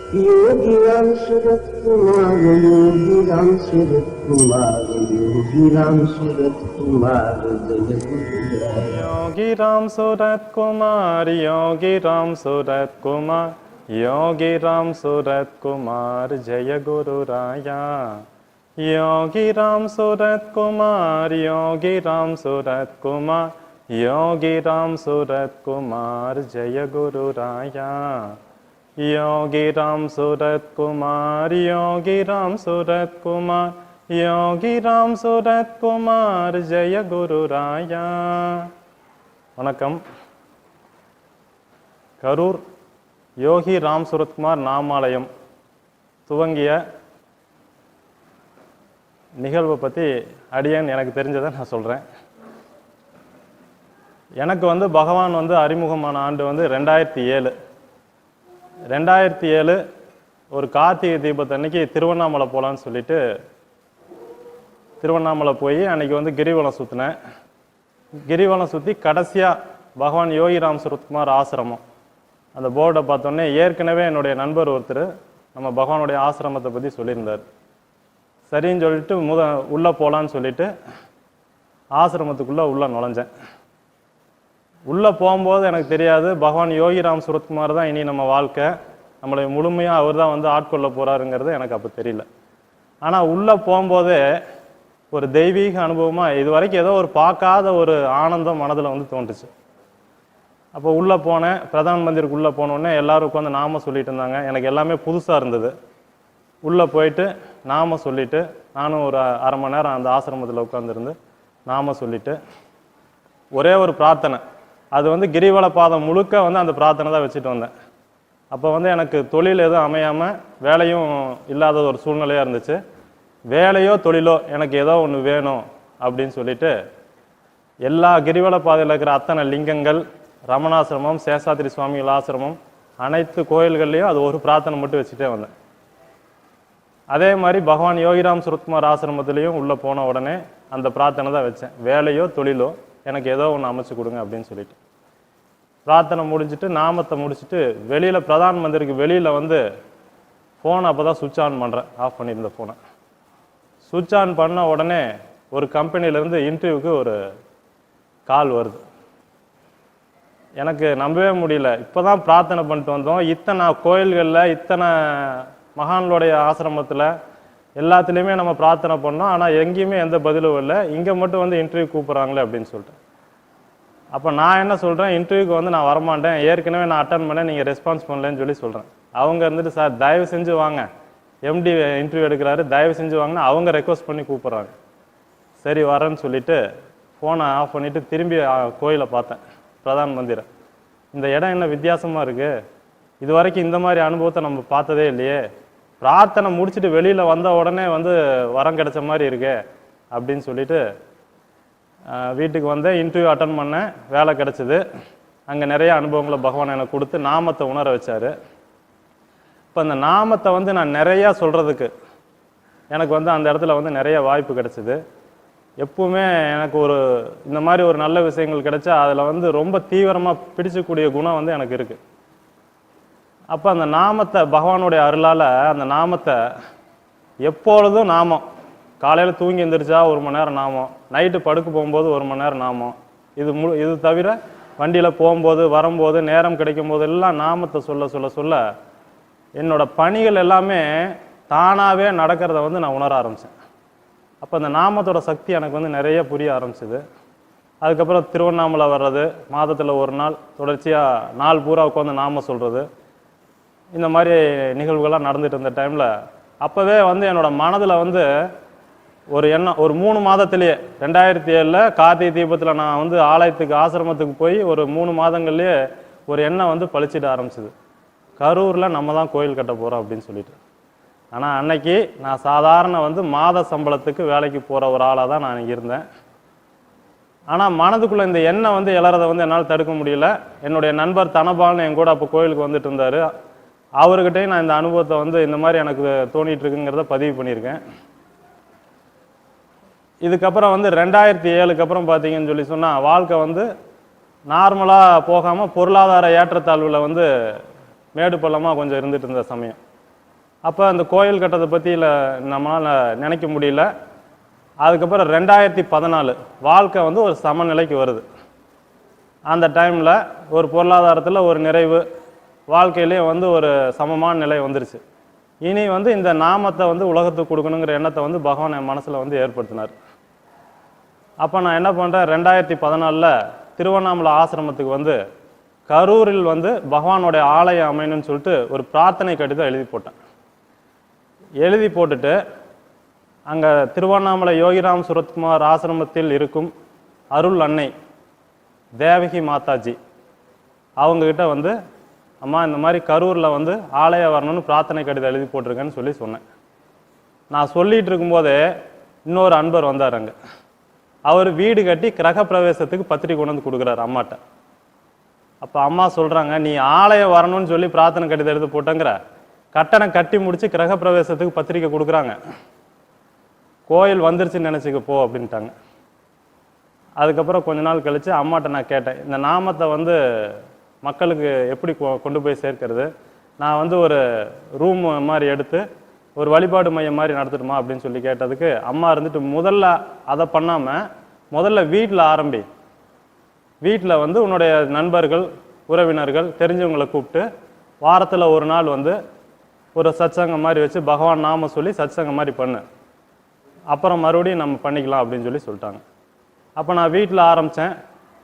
योगी राम सूरत कुमार, योगी राम सूरत कुमार, योगी राम सूरत कुमार, जय गुरुराया। योगी राम सूरत कुमार, योगी राम सूरत कुमार, योगी राम सूरत कुमार, जय गुरुराया। योगी राम सूरत कुमार, योगी राम सूरत कुमार, योगी राम सूरत कुमार, जय गुरुराया। योगी राम सूरत कुमार, योगी राम सूरत कुमार, योगी राम सूरत कुमार, जय गुरुराया. வணக்கம். கரூர் யோகி ராம் சுரத்குமார் நாமாலயம் துவங்கிய நிகழ்வை பற்றி அடியேன் எனக்கு தெரிஞ்சதை நான் சொல்கிறேன். எனக்கு பகவான் அறிமுகமான ஆண்டு 2007. 2007 ஒரு கார்த்திகை தீபத்தன்னைக்கு திருவண்ணாமலை போகலான்னு சொல்லிட்டு திருவண்ணாமலை போய் அன்னைக்கு கிரிவலம் சுற்றினேன். கிரிவலம் சுற்றி கடைசியாக பகவான் யோகி ராம் சுரத்குமார் ஆசிரமம் அந்த போர்டை பார்த்தோன்னே ஏற்கனவே என்னுடைய நண்பர் ஒருத்தர் நம்ம பகவானுடைய ஆசிரமத்தை பற்றி சொல்லியிருந்தார். சரின்னு சொல்லிட்டு உள்ளே போகலான்னு சொல்லிட்டு ஆசிரமத்துக்குள்ளே நுழைஞ்சேன். உள்ளே போகும்போது எனக்கு தெரியாது பகவான் யோகி ராம் சுரத்குமார் தான் இனி நம்ம வாழ்க்கை, நம்மளை முழுமையாக அவர் தான் ஆட்கொள்ள போகிறாருங்கிறது எனக்கு அப்போ தெரியல. ஆனால் உள்ளே போகும்போதே ஒரு தெய்வீக அனுபவமாக இது வரைக்கும் ஏதோ ஒரு பார்க்காத ஒரு ஆனந்தம் மனதில் தோன்றுச்சு. அப்போ உள்ளே போனேன். பிரதான் மந்திருக்கு உள்ளே போனோடனே எல்லோரும் உட்காந்து நாம சொல்லிட்டு இருந்தாங்க. எனக்கு எல்லாமே புதுசாக இருந்தது. உள்ளே போயிட்டு நாம சொல்லிவிட்டு நானும் ஒரு அரை மணி நேரம் அந்த ஆசிரமத்தில் உட்காந்துருந்து நாம சொல்லிவிட்டு ஒரே ஒரு பிரார்த்தனை, அது கிரிவல பாதம் முழுக்க அந்த பிரார்த்தனை தான் வச்சுட்டு வந்தேன். அப்போ எனக்கு தொழில் எதுவும் அமையாமல் வேலையும் இல்லாத ஒரு சூழ்நிலையாக இருந்துச்சு. வேலையோ தொழிலோ எனக்கு ஏதோ ஒன்று வேணும் அப்படின்னு சொல்லிட்டு எல்லா கிரிவல பாதையில் இருக்கிற அத்தனை லிங்கங்கள், ரமணாசிரமம், சேஷாத்திரி சுவாமிகள் ஆசிரமம், அனைத்து கோயில்கள்லையும் அது ஒரு பிரார்த்தனை மட்டும் வச்சுட்டே வந்தேன். அதே மாதிரி பகவான் யோகிராம் சுரத்குமார் ஆசிரமத்திலையும் உள்ளே போன உடனே அந்த பிரார்த்தனை தான் வச்சேன். வேலையோ தொழிலோ எனக்கு ஏதோ ஒன்று அமைச்சு கொடுங்க அப்படின்னு சொல்லிட்டு பிரார்த்தனை முடிச்சுட்டு நாமத்தை முடிச்சுட்டு வெளியில் பிரதான் மந்திரிக்கு வெளியில் ஃபோனை அப்போ தான் சுவிட்ச் ஆன் பண்ணுறேன். ஆஃப் பண்ணியிருந்த ஃபோனை சுவிட்ச் ஆன் பண்ண உடனே ஒரு கம்பெனிலேருந்து இன்டர்வியூக்கு ஒரு கால் வருது. எனக்கு நம்பவே முடியல. இப்போ தான் பிரார்த்தனை பண்ணிட்டு வந்தோம். இத்தனை கோயில்களில் இத்தனை மகான்களுடைய ஆசிரமத்தில் எல்லாத்துலேயுமே நம்ம பிரார்த்தனை பண்ணோம், ஆனால் எங்கேயுமே எந்த பதிலும் இல்லை. இங்கே மட்டும் இன்டர்வியூ கூப்பிட்றாங்களே அப்படின்னு சொல்லிட்டு அப்போ நான் என்ன சொல்கிறேன், இன்டர்வியூக்கு நான் வரமாட்டேன், ஏற்கனவே நான் அட்டன் பண்ணேன், நீங்கள் ரெஸ்பான்ஸ் பண்ணலன்னு சொல்கிறேன். அவங்க சார் தயவு செஞ்சு வாங்க, எம்டி இன்டர்வியூ எடுக்கிறாரு, தயவு செஞ்சு வாங்கினா அவங்க ரெக்வஸ்ட் பண்ணி கூப்பிட்றாங்க. சரி வரேன்னு சொல்லிவிட்டு ஃபோனை ஆஃப் பண்ணிவிட்டு திரும்பி கோயிலை பார்த்தேன், பிரதான் மந்திரை. இந்த இடம் என்ன வித்தியாசமாக இருக்குது, இது வரைக்கும் இந்த மாதிரி அனுபவத்தை நம்ம பார்த்ததே இல்லையே, பிரார்த்தனை முடிச்சுட்டு வெளியில் வந்த உடனே வரம் கிடைச்ச மாதிரி இருக்கு அப்படின்னு சொல்லிட்டு வீட்டுக்கு இன்டர்வியூ அட்டன் பண்ணேன். வேலை கிடச்சிது. அங்கே நிறைய அனுபவங்களை பகவான் எனக்கு கொடுத்து நாமத்தை உணர வச்சார். இப்போ அந்த நாமத்தை நான் நிறையா சொல்கிறதுக்கு எனக்கு அந்த இடத்துல நிறைய வாய்ப்பு கிடச்சிது. எப்பவுமே எனக்கு இந்த மாதிரி ஒரு நல்ல விஷயங்கள் கிடைச்சா அதில் ரொம்ப தீவிரமாக பிடிச்சக்கூடிய குணம் எனக்கு இருக்குது. அப்போ அந்த நாமத்தை பகவானுடைய அருளால் அந்த நாமத்தை எப்பொழுதும் நாமம், காலையில் தூங்கி எழுந்திரிச்சா 1 மணி நேரம் நாமம், நைட்டு படுக்க போகும்போது 1 மணி நேரம் நாமம், இது தவிர வண்டியில் போகும்போது வரும்போது நேரம் கிடைக்கும் போது எல்லாம் நாமத்தை சொல்ல சொல்ல சொல்ல என்னோட பணிகள் எல்லாமே தானாகவே நடக்கிறத நான் உணர ஆரம்பித்தேன். அப்போ அந்த நாமத்தோட சக்தி எனக்கு நிறைய புரிய ஆரம்பிச்சிது. அதுக்கப்புறம் திருவண்ணாமலை வர்றது, மாதத்தில் 1 நாள் தொடர்ச்சியாக நாள் பூரா உட்காந்து நாம சொல்கிறது, இந்த மாதிரி நிகழ்வுகள்லாம் நடந்துட்டு இருந்த டைமில் அப்போவே என்னோட மனதில் ஒரு எண்ணம், ஒரு 3 மாதத்திலேயே 2007 கார்த்திகை தீபத்தில் நான் ஆலயத்துக்கு ஆசிரமத்துக்கு போய் ஒரு 3 மாதங்கள்லேயே ஒரு எண்ணம் பழிச்சிட ஆரம்பிச்சிது, கரூரில் நம்ம தான் கோயில் கட்ட போகிறோம் அப்படின்னு சொல்லிட்டு. ஆனால் அன்னைக்கு நான் சாதாரண மாத சம்பளத்துக்கு வேலைக்கு போகிற ஒரு ஆளாக தான் நான் இருந்தேன். ஆனால் மனதுக்குள்ளே இந்த எண்ணம் எழறதை என்னால் தடுக்க முடியல. என்னுடைய நண்பர் தனபால்னு என் கூட அப்போ கோயிலுக்கு வந்துட்டு இருந்தார். அவர்கிட்டையும் நான் இந்த அனுபவத்தை இந்த மாதிரி எனக்கு தோணிட்டு இருக்குங்கிறத பதிவு பண்ணியிருக்கேன். இதுக்கப்புறம் 2007க்கு அப்புறம் பார்த்தீங்கன்னு சொன்னால் வாழ்க்கை நார்மலாக போகாமல் பொருளாதார ஏற்றத்தாழ்வில் மேடு பள்ளமாக கொஞ்சம் இருந்துட்டு இருந்த சமயம். அப்போ அந்த கோயில் கட்டத்தை பற்றி நம்மளால் நினைக்க முடியல. அதுக்கப்புறம் 2014 வாழ்க்கை வந்து ஒரு சமநிலைக்கு வருது. அந்த டைமில் ஒரு பொருளாதாரத்தில் ஒரு நிறைவு, வாழ்க்கையிலே வந்து ஒரு சமமான நிலை வந்துருச்சு. இனி வந்து இந்த நாமத்தை வந்து உலகத்துக்கு கொடுக்கணுங்கிற எண்ணத்தை வந்து பகவான் என் மனசில் வந்து ஏற்படுத்தினார். அப்போ நான் என்ன பண்ணுறேன், 2014 திருவண்ணாமலை ஆசிரமத்துக்கு வந்து கரூரில் வந்து பகவானுடைய ஆலயம் அமையணும்னு சொல்லிட்டு ஒரு பிரார்த்தனை கடிதம் எழுதி போட்டேன். எழுதி போட்டுட்டு அங்கே திருவண்ணாமலை யோகிராம் சுரத்குமார் ஆசிரமத்தில் இருக்கும் அருள் அன்னை தேவகி மாதாஜி அவங்கக்கிட்ட வந்து, அம்மா இந்த மாதிரி கரூரில் வந்து ஆலயம் வரணும்னு பிரார்த்தனை கடிதம் எழுதி போட்டிருக்கேன்னு சொல்லி சொன்னேன். நான் சொல்லிகிட்டு இருக்கும்போதே இன்னொரு அன்பர் வந்தார். அங்கே அவர் வீடு கட்டி கிரக பிரவேசத்துக்கு பத்திரிக்கை கொண்டு வந்து கொடுக்குறாரு அம்மாட்ட. அப்போ அம்மா சொல்கிறாங்க, நீ ஆலயம் வரணும்னு சொல்லி பிரார்த்தனை கடிதம் எழுதி போட்டேங்கிற, கட்டணம் கட்டி முடித்து கிரக பிரவேசத்துக்கு பத்திரிக்கை கொடுக்குறாங்க, கோயில் வந்துருச்சுன்னு நினச்சிக்க போ அப்படின்ட்டாங்க. அதுக்கப்புறம் கொஞ்ச நாள் கழித்து அம்மாட்ட நான் கேட்டேன், இந்த நாமத்தை வந்து மக்களுக்கு எப்படி கொண்டு போய் சேர்க்கிறது, நான் வந்து ஒரு ரூம் மாதிரி எடுத்து ஒரு வழிபாடு மையம் மாதிரி நடத்துட்டுமா அப்படின்னு சொல்லி கேட்டதுக்கு அம்மா இருந்துட்டு, முதல்ல அதை பண்ணாமல் முதல்ல வீட்டில் ஆரம்பி, வீட்டில் வந்து உன்னுடைய நண்பர்கள் உறவினர்கள் தெரிஞ்சவங்களை கூப்பிட்டு வாரத்தில் ஒரு நாள் வந்து ஒரு சத்சங்கம் மாதிரி வச்சு பகவான் நாம சொல்லி சத்சங்கம் மாதிரி பண்ணு, அப்புறம் மறுபடியும் நம்ம பண்ணிக்கலாம் அப்படின்னு சொல்லி சொல்லிட்டாங்க. அப்போ நான் வீட்டில் ஆரம்பித்தேன்.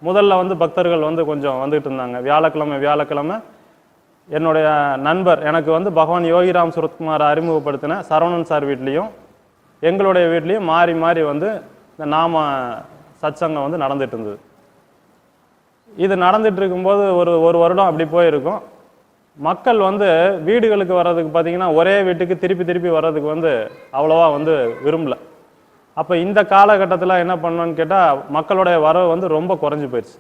முதல்ல வந்து பக்தர்கள் வந்து கொஞ்சம் வந்துகிட்டு இருந்தாங்க. வியாழக்கிழமை என்னுடைய நண்பர் எனக்கு வந்து பகவான் யோகிராம் சுரத்குமார் அறிமுகப்படுத்தின சரவணன் சார் வீட்லேயும் எங்களுடைய வீட்லேயும் மாறி மாறி வந்து இந்த நாம சத்சங்கம் வந்து நடந்துட்டு இருந்தது. இது நடந்துட்டு இருக்கும்போது ஒரு வருடம் அப்படி போயிருக்கும். மக்கள் வந்து வீடுகளுக்கு வர்றதுக்கு பார்த்தீங்கன்னா ஒரே வீட்டுக்கு திருப்பி வர்றதுக்கு வந்து அவ்வளோவா வந்து விரும்பல. அப்போ இந்த காலகட்டத்தில் என்ன பண்ணணும்னு கேட்டால் மக்களுடைய வரவு வந்து ரொம்ப குறைஞ்சி போயிடுச்சு.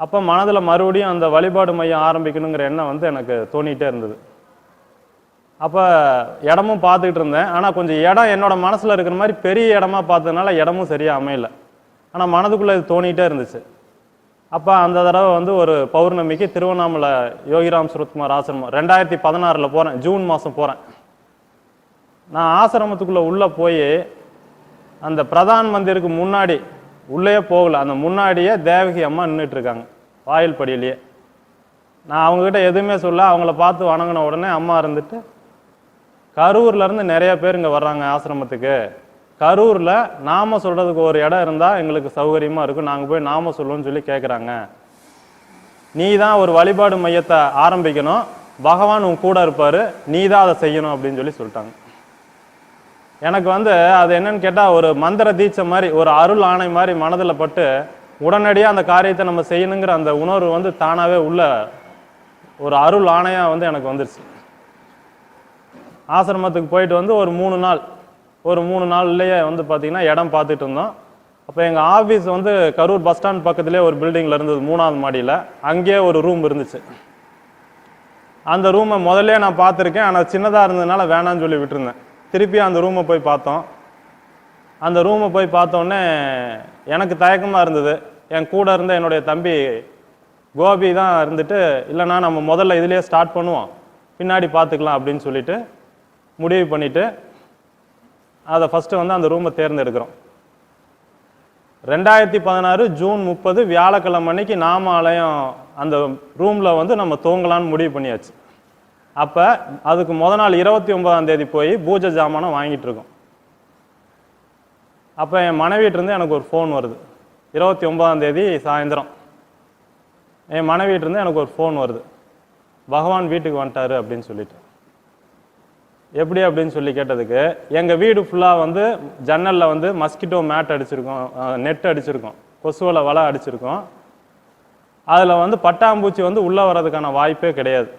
அப்போ மனதில் மறுபடியும் அந்த வழிபாடு மையம் ஆரம்பிக்கணுங்கிற எண்ணம் வந்து எனக்கு தோணிகிட்டே இருந்தது. அப்போ இடமும் பார்த்துக்கிட்டு இருந்தேன். ஆனால் கொஞ்சம் இடம் என்னோட மனசில் இருக்கிற மாதிரி பெரிய இடமா பார்த்ததுனால இடமும் சரியாக அமையல. ஆனால் மனதுக்குள்ளே இது தோணிகிட்டே இருந்துச்சு. அப்போ அந்த தடவை வந்து ஒரு பௌர்ணமிக்கு திருவண்ணாமலை யோகிராம் சுரத்குமார் ஆசிரமம் 2016 போகிறேன், ஜூன் மாதம் போகிறேன். நான் ஆசிரமத்துக்குள்ளே உள்ளே போய் அந்த பிரதான் மந்திருக்கு முன்னாடி உள்ளே போகல, அந்த முன்னாடியே தேவகி அம்மா நின்றுட்டுருக்காங்க வாயில் படியிலேயே. நான் அவங்கக்கிட்ட எதுவுமே சொல்ல, அவங்கள பார்த்து வணங்கின உடனே அம்மா இருந்துட்டு, கரூர்லேருந்து நிறைய பேர் இங்கே வர்றாங்க ஆசிரமத்துக்கு, கரூரில் நாம சொல்கிறதுக்கு ஒரு இடம் இருந்தால் எங்களுக்கு சௌகரியமாக இருக்கும், நாங்கள் போய் நாம சொல்லுவோம்னு சொல்லி கேட்குறாங்க. நீ தான் ஒரு வழிபாடு மையத்தை ஆரம்பிக்கணும், பகவான் உன் கூட இருப்பார், நீ தான் அதை செய்யணும் அப்படின்னு சொல்லி சொல்லிட்டாங்க. எனக்கு வந்து அது என்னன்னு கேட்டால் ஒரு மந்திர தீட்சை மாதிரி, ஒரு அருள் ஆணை மாதிரி மனதில் பட்டு உடனடியாக அந்த காரியத்தை நம்ம செய்யணுங்கிற அந்த உணர்வு வந்து தானாகவே உள்ள ஒரு அருள் ஆணையாக வந்து எனக்கு வந்துருச்சு. ஆசிரமத்துக்கு போயிட்டு வந்து ஒரு 3 நாள்லேயே வந்து பார்த்திங்கன்னா இடம் பார்த்துட்டு இருந்தோம். அப்போ எங்கள் ஆஃபீஸ் வந்து கரூர் பஸ் ஸ்டாண்ட் பக்கத்துலேயே ஒரு பில்டிங்கில் இருந்தது, 3ஆவது மாடியில். அங்கேயே ஒரு ரூம் இருந்துச்சு. அந்த ரூமை முதல்ல நான் பார்த்துருக்கேன், ஆனால் சின்னதாக இருந்ததுனால வேணான்னு சொல்லி விட்டுருந்தேன். திருப்பியும் அந்த ரூமை போய் பார்த்தோம். அந்த ரூமை போய் பார்த்தோன்னே எனக்கு தயக்கமாக இருந்தது. என் கூட இருந்த என்னுடைய தம்பி கோபி தான் இருந்துட்டு, இல்லைண்ணா நம்ம முதல்ல இதுலேயே ஸ்டார்ட் பண்ணுவோம், பின்னாடி பார்த்துக்கலாம் அப்படின்னு சொல்லிட்டு முடிவு பண்ணிவிட்டு அதை ஃபஸ்ட்டு வந்து அந்த ரூமை தேர்ந்தெடுக்கிறோம். 2016 ஜூன் 30 வியாழக்கிழமை அன்னைக்கு நாம ஆலயம் அந்த ரூமில் வந்து நம்ம தூங்கலான்னு முடிவு பண்ணியாச்சு. அப்போ அதுக்கு நாள் 29ஆம் தேதி போய் பூஜை ஜாமானம் வாங்கிட்டு இருக்கோம். அப்போ என் மனைவிட்டிருந்து எனக்கு ஒரு ஃபோன் வருது. 29ஆம் தேதி சாயந்தரம் என் மனைவிட்டிருந்து எனக்கு ஒரு ஃபோன் வருது, பகவான் வீட்டுக்கு வந்துட்டாரு அப்படின்னு சொல்லிட்டு. எப்படி அப்படின்னு சொல்லி கேட்டதுக்கு, எங்கள் வீடு ஃபுல்லாக வந்து ஜன்னலில் வந்து மஸ்கிட்டோ மேட் அடிச்சிருக்கோம், நெட் அடிச்சிருக்கோம், கொசுவலை வலை அடிச்சிருக்கோம். அதில் வந்து பட்டாம்பூச்சி வந்து உள்ளே வர்றதுக்கான வாய்ப்பே கிடையாது.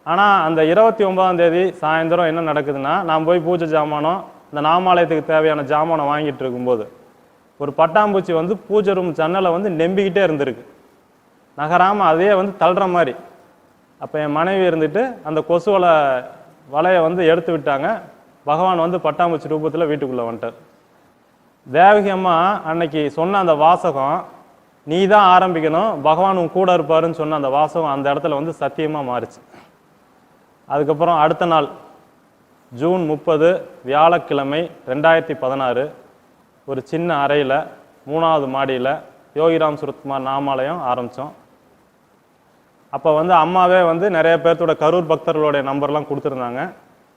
ஆனால் அந்த 29ஆம் தேதி சாயந்தரம் என்ன நடக்குதுன்னா, நான் போய் பூஜை ஜாமானம் இந்த நாமாலயத்துக்கு தேவையான ஜாமானம் வாங்கிட்டு இருக்கும்போது ஒரு பட்டாம்பூச்சி வந்து பூஜை ரூம் ஜன்னலை வந்து நெம்பிக்கிட்டே இருந்திருக்கு, நகராமல் அதே வந்து தள்ளுற மாதிரி. அப்போ என் மனைவி இருந்துட்டு அந்த கொசுவலை வலையை வந்து எடுத்து விட்டாங்க. பகவான் வந்து பட்டாம்பூச்சி ரூபத்தில் வீட்டுக்குள்ளே வந்துட்டார். தேவகி அம்மா அன்னைக்கு சொன்ன அந்த வாசகம், நீ தான் ஆரம்பிக்கணும், பகவான் உன் கூட இருப்பாருன்னு சொன்ன அந்த வாசகம் அந்த இடத்துல வந்து சத்தியமாக மாறிச்சு. அதுக்கப்புறம் அடுத்த நாள் ஜூன் 30 வியாழக்கிழமை 2016 ஒரு சின்ன அறையில் 3வது மாடியில் யோகிராம் சுரத்குமார் நாமாலயம் ஆரம்பித்தோம். அப்போ வந்து அம்மாவே வந்து நிறைய பேர்த்தோட கரூர் பக்தர்களுடைய நம்பர்லாம் கொடுத்துருந்தாங்க.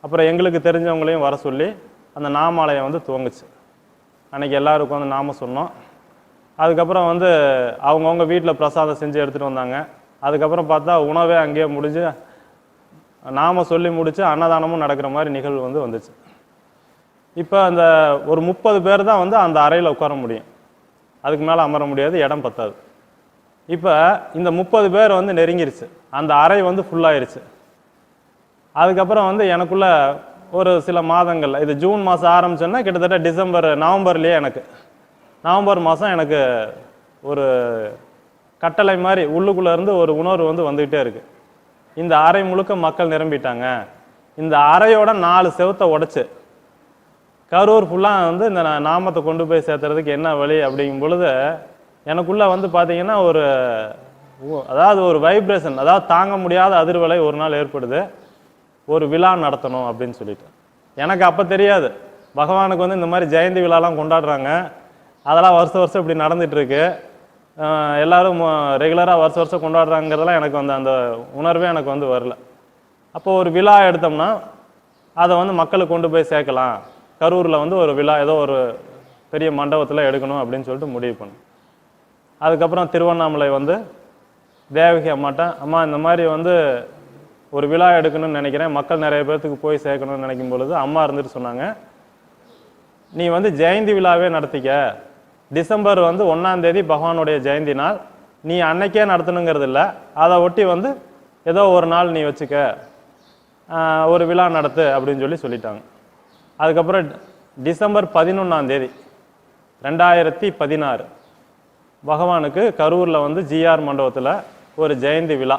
அப்புறம் எங்களுக்கு தெரிஞ்சவங்களையும் வர சொல்லி அந்த நாமாலயம் வந்து துவங்குச்சு. அன்றைக்கி எல்லாருக்கும் வந்து நாம சொன்னோம். அதுக்கப்புறம் வந்து அவங்கவுங்க வீட்டில் பிரசாதம் செஞ்சு எடுத்துகிட்டு வந்தாங்க. அதுக்கப்புறம் பார்த்தா உணவே அங்கேயே முடிஞ்சு நாம சொல்லி முடித்து அன்னதானமும் நடக்கிற மாதிரி நிகழ்வு வந்து வந்துச்சு. இப்போ அந்த ஒரு 30 பேர் தான் வந்து அந்த அறையில் உட்கார முடியும், அதுக்கு மேலே அமர முடியாது, இடம் பத்தாது. இப்போ இந்த 30 பேர் வந்து நெருங்கிருச்சு, அந்த அறை வந்து ஃபுல்லாயிருச்சு. அதுக்கப்புறம் வந்து எனக்குள்ள ஒரு சில மாதங்கள், இது ஜூன் மாதம் ஆரம்பிச்சோன்னா கிட்டத்தட்ட நவம்பர்லேயே நவம்பர் மாதம் எனக்கு ஒரு கட்டளை மாதிரி உள்ளுக்குள்ளே இருந்து ஒரு உணர்வு வந்து வந்துக்கிட்டே இருக்கு. இந்த அறை முழுக்க மக்கள் நிரம்பிட்டாங்க, இந்த அறையோட 4 செவத்தை உடைச்சு கரூர் ஃபுல்லாக வந்து இந்த நாமத்தை கொண்டு போய் சேர்த்துறதுக்கு என்ன வழி அப்படிங்கும் பொழுது எனக்குள்ளே வந்து பார்த்தீங்கன்னா அதாவது ஒரு வைப்ரேஷன், அதாவது தாங்க முடியாத அதிர்வலை ஒரு நாள் ஏற்படுது. ஒரு விழா நடத்தணும் அப்படின்னு சொல்லிட்டு. எனக்கு அப்போ தெரியாது பகவானுக்கு வந்து இந்த மாதிரி ஜெயந்தி விழாலாம் கொண்டாடுறாங்க, அதெல்லாம் வருஷம் இப்படி நடந்துகிட்ருக்கு, எல்லோரும் ரெகுலராக வருஷம் கொண்டாடுறாங்கிறதெல்லாம் எனக்கு வந்து அந்த உணர்வே எனக்கு வந்து வரல. அப்போ ஒரு விழா எடுத்தோம்னா அதை வந்து மக்களுக்கு கொண்டு போய் சேர்க்கலாம், கரூரில் வந்து ஒரு விழா ஏதோ ஒரு பெரிய மண்டபத்தில் எடுக்கணும் அப்படின்னு சொல்லிட்டு முடிவு பண்ணேன். அதுக்கப்புறம் திருவண்ணாமலை வந்து தேவகி அம்மாட்ட, அம்மா இந்த மாதிரி வந்து ஒரு விழா எடுக்கணும்னு நினைக்கிறேன், மக்கள் நிறைய பேர்த்துக்கு போய் சேர்க்கணும்னு நினைக்கும் பொழுது அம்மா இருந்துட்டு சொன்னாங்க, நீ வந்து ஜெயந்தி விழாவே நடத்திக்க, டிசம்பர் வந்து 1ஆம் தேதி பகவானுடைய ஜெயந்தி நாள், நீ அன்னைக்கே நடத்தணுங்கிறது இல்லை, அதை ஒட்டி வந்து ஏதோ ஒரு நாள் நீ வச்சுக்க, ஒரு விழா நடத்து அப்படின்னு சொல்லிட்டாங்க. அதுக்கப்புறம் டிசம்பர் 11ஆம் தேதி 2016 பகவானுக்கு கரூரில் வந்து ஜிஆர் மண்டபத்தில் ஒரு ஜெயந்தி விழா.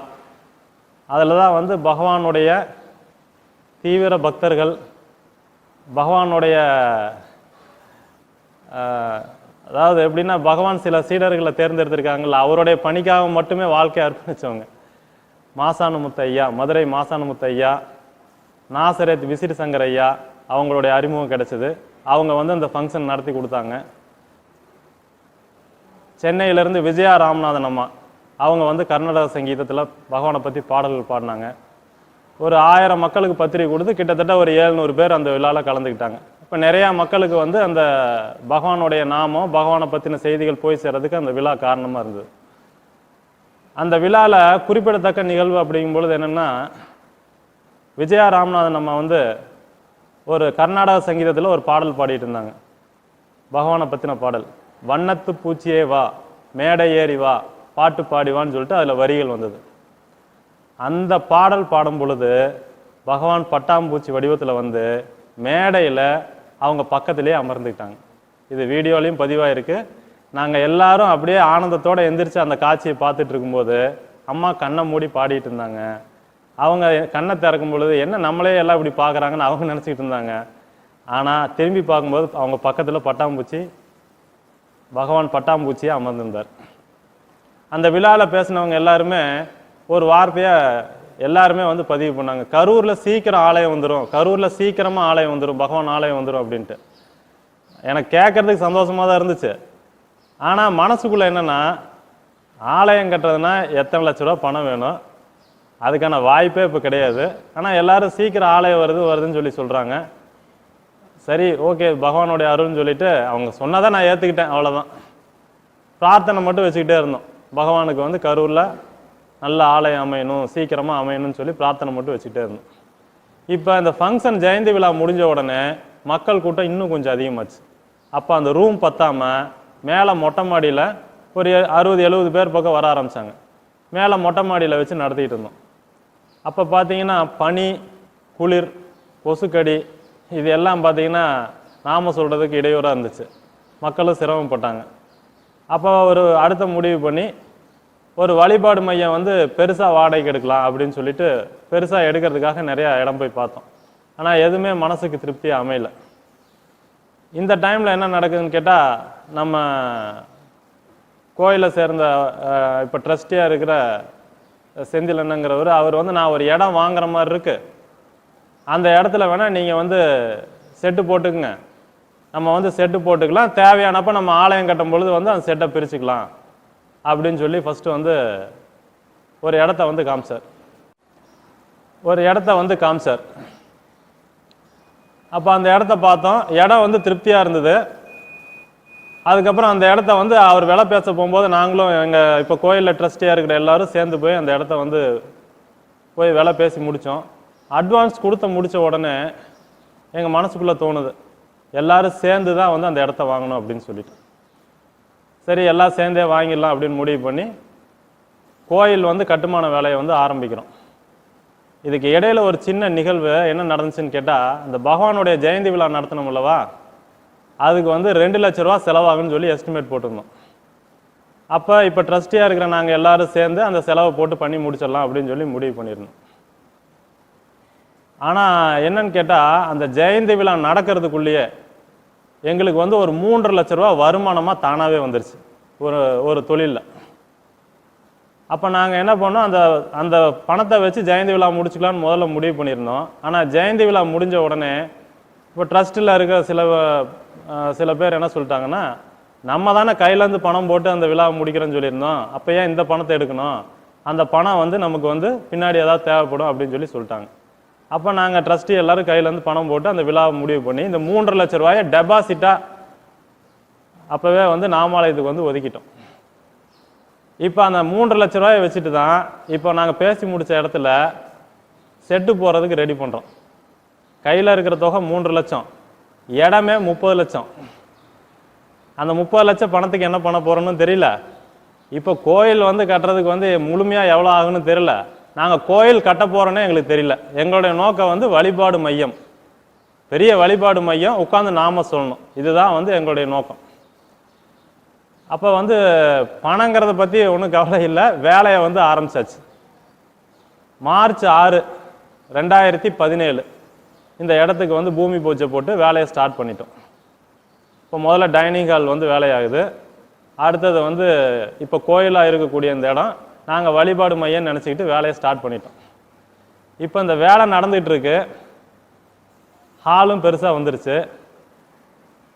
அதில் தான் வந்து பகவானுடைய தீவிர பக்தர்கள், பகவானுடைய அதாவது எப்படின்னா பகவான் சில சீடர்களை தேர்ந்தெடுத்திருக்காங்கல்ல, அவருடைய பணிக்காக மட்டுமே வாழ்க்கையை அர்ப்பணித்தவங்க, மாசானுமுத்து ஐயா, மதுரை மாசானுமுத்து ஐயா, நாசரேத் விசிறி சங்கர் ஐயா, அவங்களுடைய அறிமுகம் கிடைச்சது. அவங்க வந்து அந்த ஃபங்க்ஷன் நடத்தி கொடுத்தாங்க. சென்னையிலேருந்து விஜயா ராமநாதன் அம்மா, அவங்க வந்து கர்நாடக சங்கீதத்தில் பகவானை பற்றி பாடல்கள் பாடினாங்க. ஒரு 1000 மக்களுக்கு பத்திரிகை கொடுத்து கிட்டத்தட்ட ஒரு 700 பேர் அந்த விழாவில் கலந்துக்கிட்டாங்க. இப்போ நிறையா மக்களுக்கு வந்து அந்த பகவானுடைய நாமம், பகவானை பற்றின செய்திகள் போய் சேர்றதுக்கு அந்த விழா காரணமாக இருந்தது. அந்த விழாவில் குறிப்பிடத்தக்க நிகழ்வு அப்படிங்கும்பொழுது என்னென்னா, விஜயா ராமநாதன் அம்மா வந்து ஒரு கர்நாடக சங்கீதத்தில் ஒரு பாடல் பாடிட்டு இருந்தாங்க, பகவானை பற்றின பாடல். வண்ணத்து பூச்சியே வா, மேடை ஏறி வா, பாட்டு பாடிவான்னு சொல்லிட்டு அதில் வரிகள் வந்தது. அந்த பாடல் பாடும் பொழுது பகவான் பட்டாம்பூச்சி வடிவத்தில் வந்து மேடையில் அவங்க பக்கத்திலே அமர்ந்துக்கிட்டாங்க. இது வீடியோலையும் பதிவாயிருக்கு. நாங்கள் எல்லாரும் அப்படியே ஆனந்தத்தோடு எந்திரிச்சு அந்த காட்சியை பார்த்துட்டு இருக்கும்போது அம்மா கண்ணை மூடி பாடிட்டு இருந்தாங்க. அவங்க கண்ணை திறக்கும் பொழுது என்ன நம்மளே எல்லாம் இப்படி பார்க்குறாங்கன்னு அவங்க நினச்சிக்கிட்டு இருந்தாங்க. ஆனால் திரும்பி பார்க்கும்போது அவங்க பக்கத்தில் பட்டாம்பூச்சி, பகவான் பட்டாம்பூச்சியாக அமர்ந்திருந்தார். அந்த விழாவில் பேசினவங்க எல்லாருமே ஒரு வார்த்தையை எல்லாருமே வந்து பதிவு பண்ணாங்க, கரூரில் சீக்கிரம் ஆலயம் வந்துடும், கரூரில் சீக்கிரமாக ஆலயம் வந்துடும், பகவான் ஆலயம் வந்துடும் அப்படின்ட்டு. எனக்கு கேட்குறதுக்கு சந்தோஷமாக தான் இருந்துச்சு. ஆனால் மனசுக்குள்ளே என்னென்னா, ஆலயம் கட்டுறதுனா எத்தனை லட்ச ரூபா பணம் வேணும், அதுக்கான வாய்ப்பே இப்போ கிடையாது. ஆனால் எல்லாரும் சீக்கிரம் ஆலயம் வருதுன்னு சொல்லி சொல்கிறாங்க. சரி, ஓகே, பகவானுடைய அருள்னு சொல்லிட்டு அவங்க சொன்னதை நான் ஏற்றுக்கிட்டேன், அவ்வளோதான். பிரார்த்தனை மட்டும் வச்சுக்கிட்டே இருந்தோம், பகவானுக்கு வந்து கரூரில் நல்ல ஆலயம் அமையணும், சீக்கிரமாக அமையணும்னு சொல்லி பிரார்த்தனை மட்டும் வச்சுக்கிட்டே இருந்தோம். இப்போ இந்த ஃபங்க்ஷன் ஜெயந்தி விழா முடிஞ்ச உடனே மக்கள் கூட்டம் இன்னும் கொஞ்சம் அதிகமாச்சு. அப்போ அந்த ரூம் பத்தாமல் மேலே மொட்டை மாடியில் ஒரு 60-70 பேர் பக்கம் வர ஆரம்பித்தாங்க. மேலே மொட்டை மாடியில் வச்சு நடத்திக்கிட்டு இருந்தோம். அப்போ பார்த்தீங்கன்னா பனி, குளிர், கொசுக்கடி, இது எல்லாம் பார்த்தீங்கன்னா நாம சொல்கிறதுக்கு இடையூறாக இருந்துச்சு, மக்களும் சிரமப்பட்டாங்க. அப்போ ஒரு அடுத்த முடிவு பண்ணி ஒரு வழிபாடு மையம் வந்து பெருசாக வாடகைக்கு எடுக்கலாம் அப்படின்னு சொல்லிட்டு பெருசாக எடுக்கிறதுக்காக நிறையா இடம் போய் பார்த்தோம். ஆனால் எதுவுமே மனசுக்கு திருப்தியாக அமையல. இந்த டைமில் என்ன நடக்குதுன்னு கேட்டால், நம்ம கோயிலை சேர்ந்த இப்போ ட்ரஸ்டியாக இருக்கிற செந்தில் அண்ணங்கிறவர், அவர் வந்து நான் ஒரு இடம் வாங்குற மாதிரி இருக்கு, அந்த இடத்துல வேணால் நீங்கள் வந்து செட்டு போட்டுக்குங்க, நம்ம வந்து செட்டு போட்டுக்கலாம், தேவையானப்போ நம்ம ஆலயம் கட்டும் பொழுது வந்து அந்த செட்டை பிரிச்சுக்கலாம் அப்படின்னு சொல்லி ஃபஸ்ட்டு வந்து ஒரு இடத்த வந்து காமிச்சார். அப்போ அந்த இடத்த பார்த்தோம், இடம் வந்து திருப்தியாக இருந்தது. அதுக்கப்புறம் அந்த இடத்த வந்து அவர் விலை பேச போகும்போது நாங்களும் எங்கள் இப்போ கோயிலில் ட்ரஸ்டியாக இருக்கிற எல்லாரும் சேர்ந்து போய் அந்த இடத்த வந்து போய் விலை பேசி முடித்தோம். அட்வான்ஸ் முடித்த உடனே எங்கள் மனசுக்குள்ளே தோணுது, எல்லாரும் சேர்ந்து தான் வந்து அந்த இடத்த வாங்கணும் அப்படின்னு சொல்லிட்டு. சரி, எல்லாம் சேர்ந்தே வாங்கிடலாம் அப்படின்னு முடிவு பண்ணி கோயில் வந்து கட்டுமான வேலையை வந்து ஆரம்பிக்கிறோம். இதுக்கு இடையில ஒரு சின்ன நிகழ்வு என்ன நடந்துச்சுன்னு கேட்டால், அந்த பகவானுடைய ஜெயந்தி விழா நடத்தணும் அல்லவா, அதுக்கு வந்து 2 லட்ச ரூபா செலவாகுன்னு சொல்லி எஸ்டிமேட் போட்டிருந்தோம். அப்போ இப்போ ட்ரஸ்டியாக இருக்கிற நாங்கள் எல்லாரும் சேர்ந்து அந்த செலவை போட்டு பண்ணி முடிச்சிடலாம் அப்படின்னு சொல்லி முடிவு பண்ணியிருந்தோம். ஆனால் என்னன்னு கேட்டால், அந்த ஜெயந்தி விழா நடக்கிறதுக்குள்ளேயே எங்களுக்கு வந்து ஒரு 3.5 லட்ச ரூபா வருமானமாக தானாகவே வந்துருச்சு ஒரு தொழிலில். அப்போ நாங்கள் என்ன பண்ணோம், அந்த பணத்தை வச்சு ஜெயந்தி விழா முடிச்சுக்கலான்னு முதல்ல முடிவு பண்ணியிருந்தோம். ஆனால் ஜெயந்தி விழா முடிஞ்ச உடனே இப்போ ட்ரஸ்ட்டில் இருக்கிற சில பேர் என்ன சொல்லிட்டாங்கன்னா, நம்ம தானே கையிலேருந்து பணம் போட்டு அந்த விழா முடிக்கிறேன்னு சொல்லியிருந்தோம், அப்போ ஏன் இந்த பணத்தை எடுக்கணும், அந்த பணம் வந்து நமக்கு வந்து பின்னாடி ஏதாவது தேவைப்படும் அப்படின்னு சொல்லிட்டாங்க. அப்போ நாங்கள் ட்ரஸ்டி எல்லோரும் கையிலேருந்து பணம் போட்டு அந்த விழாவை முடிவு பண்ணி இந்த 3.5 லட்ச ரூபாயை டெபாசிட்டாக அப்போவே வந்து நாமாலயத்துக்கு வந்து ஒதுக்கிட்டோம். இப்போ அந்த 3.5 லட்ச ரூபாயை வச்சுட்டு தான் இப்போ நாங்கள் பேசி முடித்த இடத்துல செட்டு போகிறதுக்கு ரெடி பண்ணுறோம். கையில் இருக்கிற தொகை 3 லட்சம், இடமே 30 லட்சம். அந்த 30 லட்சம் பணத்துக்கு என்ன பண்ண போகிறோன்னு தெரியல. இப்போ கோயில் வந்து கட்டுறதுக்கு வந்து முழுமையாக எவ்வளோ ஆகுன்னு தெரியல. நாங்கள் கோயில் கட்ட போகிறோன்னே எங்களுக்கு தெரியல. எங்களுடைய நோக்கம் வந்து வழிபாடு மையம், பெரிய வழிபாடு மையம், உட்காந்து நாம சொல்லணும், இதுதான் வந்து எங்களுடைய நோக்கம். அப்போ வந்து பணங்கிறத பற்றி ஒன்றும் கவலை இல்லை, வேலையை வந்து ஆரம்பிச்சாச்சு. மார்ச் 6, 2017 இந்த இடத்துக்கு வந்து பூமி பூஜை போட்டு வேலையை ஸ்டார்ட் பண்ணிட்டோம். இப்போ முதல்ல டைனிங் ஹால் வந்து வேலையாகுது. அடுத்தது வந்து இப்போ கோயிலாக இருக்கக்கூடிய இந்த இடம் நாங்கள் வழிபாடு மையம் நினச்சிக்கிட்டு வேலையை ஸ்டார்ட் பண்ணிட்டோம். இப்போ இந்த வேலை நடந்துகிட்டு இருக்கு, ஹாலும் பெருசாக வந்துருச்சு,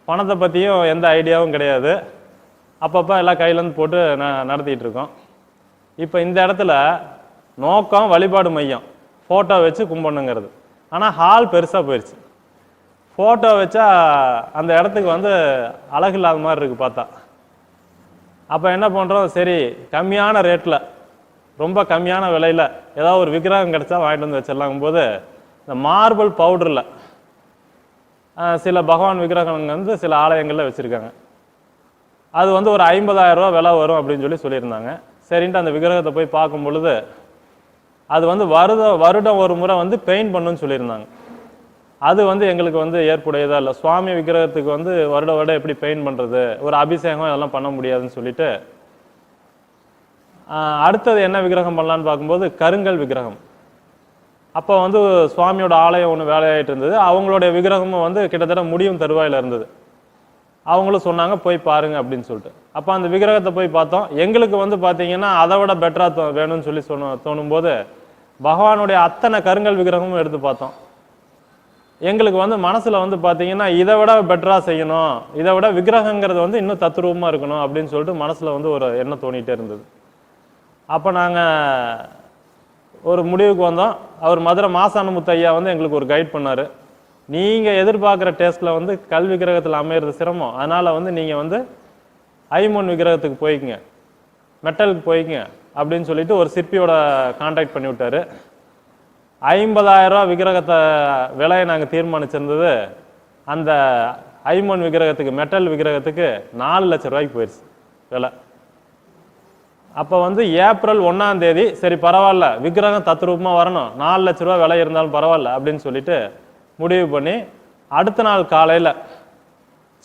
பணத்தை பற்றியும் எந்த ஐடியாவும் கிடையாது. அப்பப்போ எல்லாம் கையிலேருந்து போட்டு நடத்திட்டு இருக்கோம். இப்போ இந்த இடத்துல நோக்கம் வழிபாடு மையம், ஃபோட்டோ வச்சு கும்பிடணுங்கிறது. ஆனால் ஹால் பெருசாக போயிடுச்சு. ஃபோட்டோ வச்சா அந்த இடத்துக்கு வந்து அழகு இல்லாத மாதிரி இருக்குது பார்த்தா. அப்போ என்ன பண்ணுறோம், சரி கம்மியான ரேட்டில், ரொம்ப கம்மியான விலையில் ஏதாவது ஒரு விக்கிரகம் கிடச்சா வாங்கிட்டு வந்து வச்சிடலாங்கும் போது இந்த மார்பிள் பவுடரில் சில பகவான் விக்கிரகங்கள் வந்து சில ஆலயங்களில் வச்சுருக்காங்க. அது வந்து ஒரு 50,000 ரூபா விலை வரும் அப்படின்னு சொல்லியிருந்தாங்க. சரின்ட்டு அந்த விக்கிரகத்தை போய் பார்க்கும் பொழுது அது வந்து வருடம் ஒரு முறை வந்து பெயிண்ட் பண்ணுன்னு சொல்லியிருந்தாங்க. அது வந்து எங்களுக்கு வந்து ஏற்புடையதா இல்லை. சுவாமி விக்கிரகத்துக்கு வந்து வருடம் எப்படி பெயிண்ட் பண்ணுறது, ஒரு அபிஷேகம் இதெல்லாம் பண்ண முடியாதுன்னு சொல்லிட்டு அடுத்தது என்ன விக்கிரகம் பண்ணலான்னு பார்க்கும்போது கருங்கல் விக்கிரகம். அப்போ வந்து சுவாமியோட ஆலயம் ஒன்று வேலையாயிட்டு இருந்தது. அவங்களுடைய விக்கிரகமும் வந்து கிட்டத்தட்ட முடியும் தருவாயில் இருந்தது. அவங்களும் சொன்னாங்க போய் பாருங்க அப்படின்னு சொல்லிட்டு. அப்போ அந்த விக்கிரகத்தை போய் பார்த்தோம். எங்களுக்கு வந்து பார்த்தீங்கன்னா அதை விட பெட்டராக வேணும்னு சொல்லி தோணும்போது பகவானுடைய அத்தனை கருங்கல் விக்கிரகமும் எடுத்து பார்த்தோம். எங்களுக்கு வந்து மனசில் வந்து பார்த்தீங்கன்னா இதை விட பெட்டராக செய்யணும், இதை விட விக்கிரகங்கிறது வந்து இன்னும் தத்ரூபமாக இருக்கணும் அப்படின்னு சொல்லிட்டு மனசில் வந்து ஒரு எண்ணம் தோணிகிட்டே இருந்தது. அப்போ நாங்கள் ஒரு முடிவுக்கு வந்தோம். அவர் மதுரை மாசானமுத்து ஐயா வந்து எங்களுக்கு ஒரு கைட் பண்ணார். நீங்கள் எதிர்பார்க்குற டேஸ்ட்டில் வந்து கல் விக்கிரகத்தில் அமையிறது சிரமம், அதனால் வந்து நீங்கள் வந்து ஐமொன் விக்கிரகத்துக்கு போய்க்குங்க, மெட்டலுக்கு போய்க்குங்க அப்படின்னு சொல்லிட்டு ஒரு சிற்பியோட கான்டாக்ட் பண்ணி விட்டார். 50,000 ரூபா விக்கிரகத்தை விலையை நாங்கள் தீர்மானிச்சிருந்தது அந்த ஐமொன் விக்கிரகத்துக்கு, மெட்டல் விக்கிரகத்துக்கு 4 லட்ச ரூபாய்க்கு போயிடுச்சு விலை. அப்போ வந்து ஏப்ரல் 1ஆம் தேதி சரி பரவாயில்ல, விக்கிரகம் தத்ரூபமாக வரணும், 4 லட்ச ரூபா விலை இருந்தாலும் பரவாயில்ல அப்படின்னு சொல்லிட்டு முடிவு பண்ணி அடுத்த நாள் காலையில்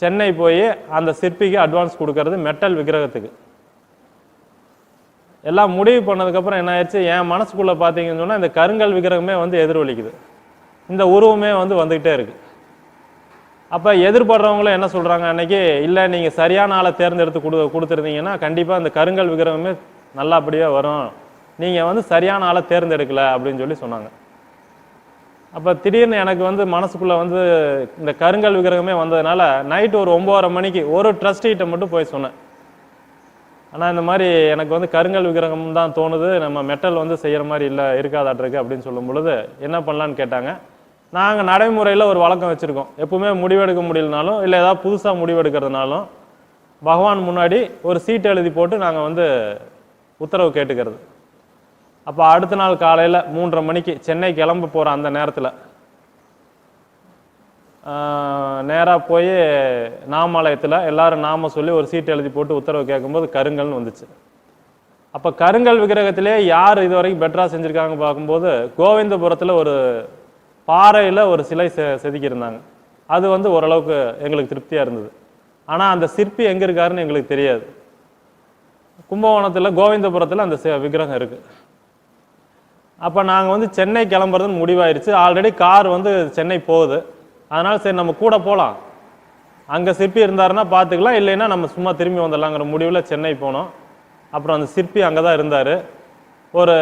சென்னை போய் அந்த சிற்பிக்கு அட்வான்ஸ் கொடுக்கறது மெட்டல் விக்கிரகத்துக்கு. எல்லாம் முடிவு பண்ணதுக்கப்புறம் என்ன ஆயிடுச்சு, என் மனசுக்குள்ளே பார்த்தீங்கன்னு சொன்னால் இந்த கருங்கல் விக்கிரகமே வந்து எதிரொலிக்குது, இந்த உருவமே வந்து வந்துக்கிட்டே இருக்கு. அப்போ எதிர்படுறவங்களும் என்ன சொல்கிறாங்க அன்னைக்கு, இல்லை நீங்கள் சரியான ஆளை தேர்ந்தெடுத்து கொடுத்துருந்தீங்கன்னா கண்டிப்பாக இந்த கருங்கல் விக்கிரகமே நல்லபடியாக வரும், நீங்கள் வந்து சரியான ஆளை தேர்ந்தெடுக்கலை அப்படின்னு சொல்லி சொன்னாங்க. அப்போ திடீர்னு எனக்கு வந்து மனசுக்குள்ளே வந்து இந்த கருங்கல் விக்கிரகமே வந்ததுனால நைட்டு ஒரு 9:30 மணிக்கு ஒரு ட்ரஸ்டிகிட்ட மட்டும் போய் சொன்னேன். ஆனால் இந்த மாதிரி எனக்கு வந்து கருங்கல் விக்கிரகம் தான் தோணுது, நம்ம மெட்டல் வந்து செய்கிற மாதிரி இல்லை இருக்காதாட்டிருக்கு அப்படின்னு சொல்லும் பொழுது என்ன பண்ணலான்னு கேட்டாங்க. நாங்கள் நடைமுறையில் ஒரு வழக்கம் வச்சுருக்கோம். எப்பவுமே முடிவெடுக்க முடியலனாலும் இல்லை ஏதாவது புதுசாக முடிவெடுக்கிறதுனாலும் பகவான் முன்னாடி ஒரு சீட் எழுதி போட்டு நாங்கள் வந்து உத்தரவு கேட்டுக்கிறது. அப்போ அடுத்த நாள் காலையில் 3:30 மணிக்கு சென்னை கிளம்ப போகிற அந்த நேரத்தில் நேராக போய் நாமாலயத்தில் எல்லாரும் நாம சொல்லி ஒரு சீட் எழுதி போட்டு உத்தரவு கேட்கும்போது கருங்கல்னு வந்துச்சு. அப்போ கருங்கல் விக்கிரகத்திலே யார் இது வரைக்கும் பெட்டராக செஞ்சுருக்காங்க பார்க்கும்போது கோவிந்தபுரத்தில் ஒரு பாறையில் ஒரு சிலை செதுக்கியிருந்தாங்க. அது வந்து ஓரளவுக்கு எங்களுக்கு திருப்தியாக இருந்தது. ஆனால் அந்த சிற்பி எங்கே இருக்காருன்னு எங்களுக்கு தெரியாது. கும்பகோணத்தில் கோவிந்தபுரத்தில் அந்த விக்கிரகம் இருக்குது. அப்போ நாங்கள் வந்து சென்னை கிளம்புறதுன்னு முடிவாயிருச்சு. ஆல்ரெடி கார் வந்து சென்னை போகுது. அதனால் சரி நம்ம கூட போகலாம், அங்கே சிற்பி இருந்தாருன்னா பார்த்துக்கலாம், இல்லைன்னா நம்ம சும்மா திரும்பி வந்துடலாங்கிற முடிவில் சென்னை போனோம். அப்புறம் அந்த சிற்பி அங்கே தான் இருந்தார். ஒரு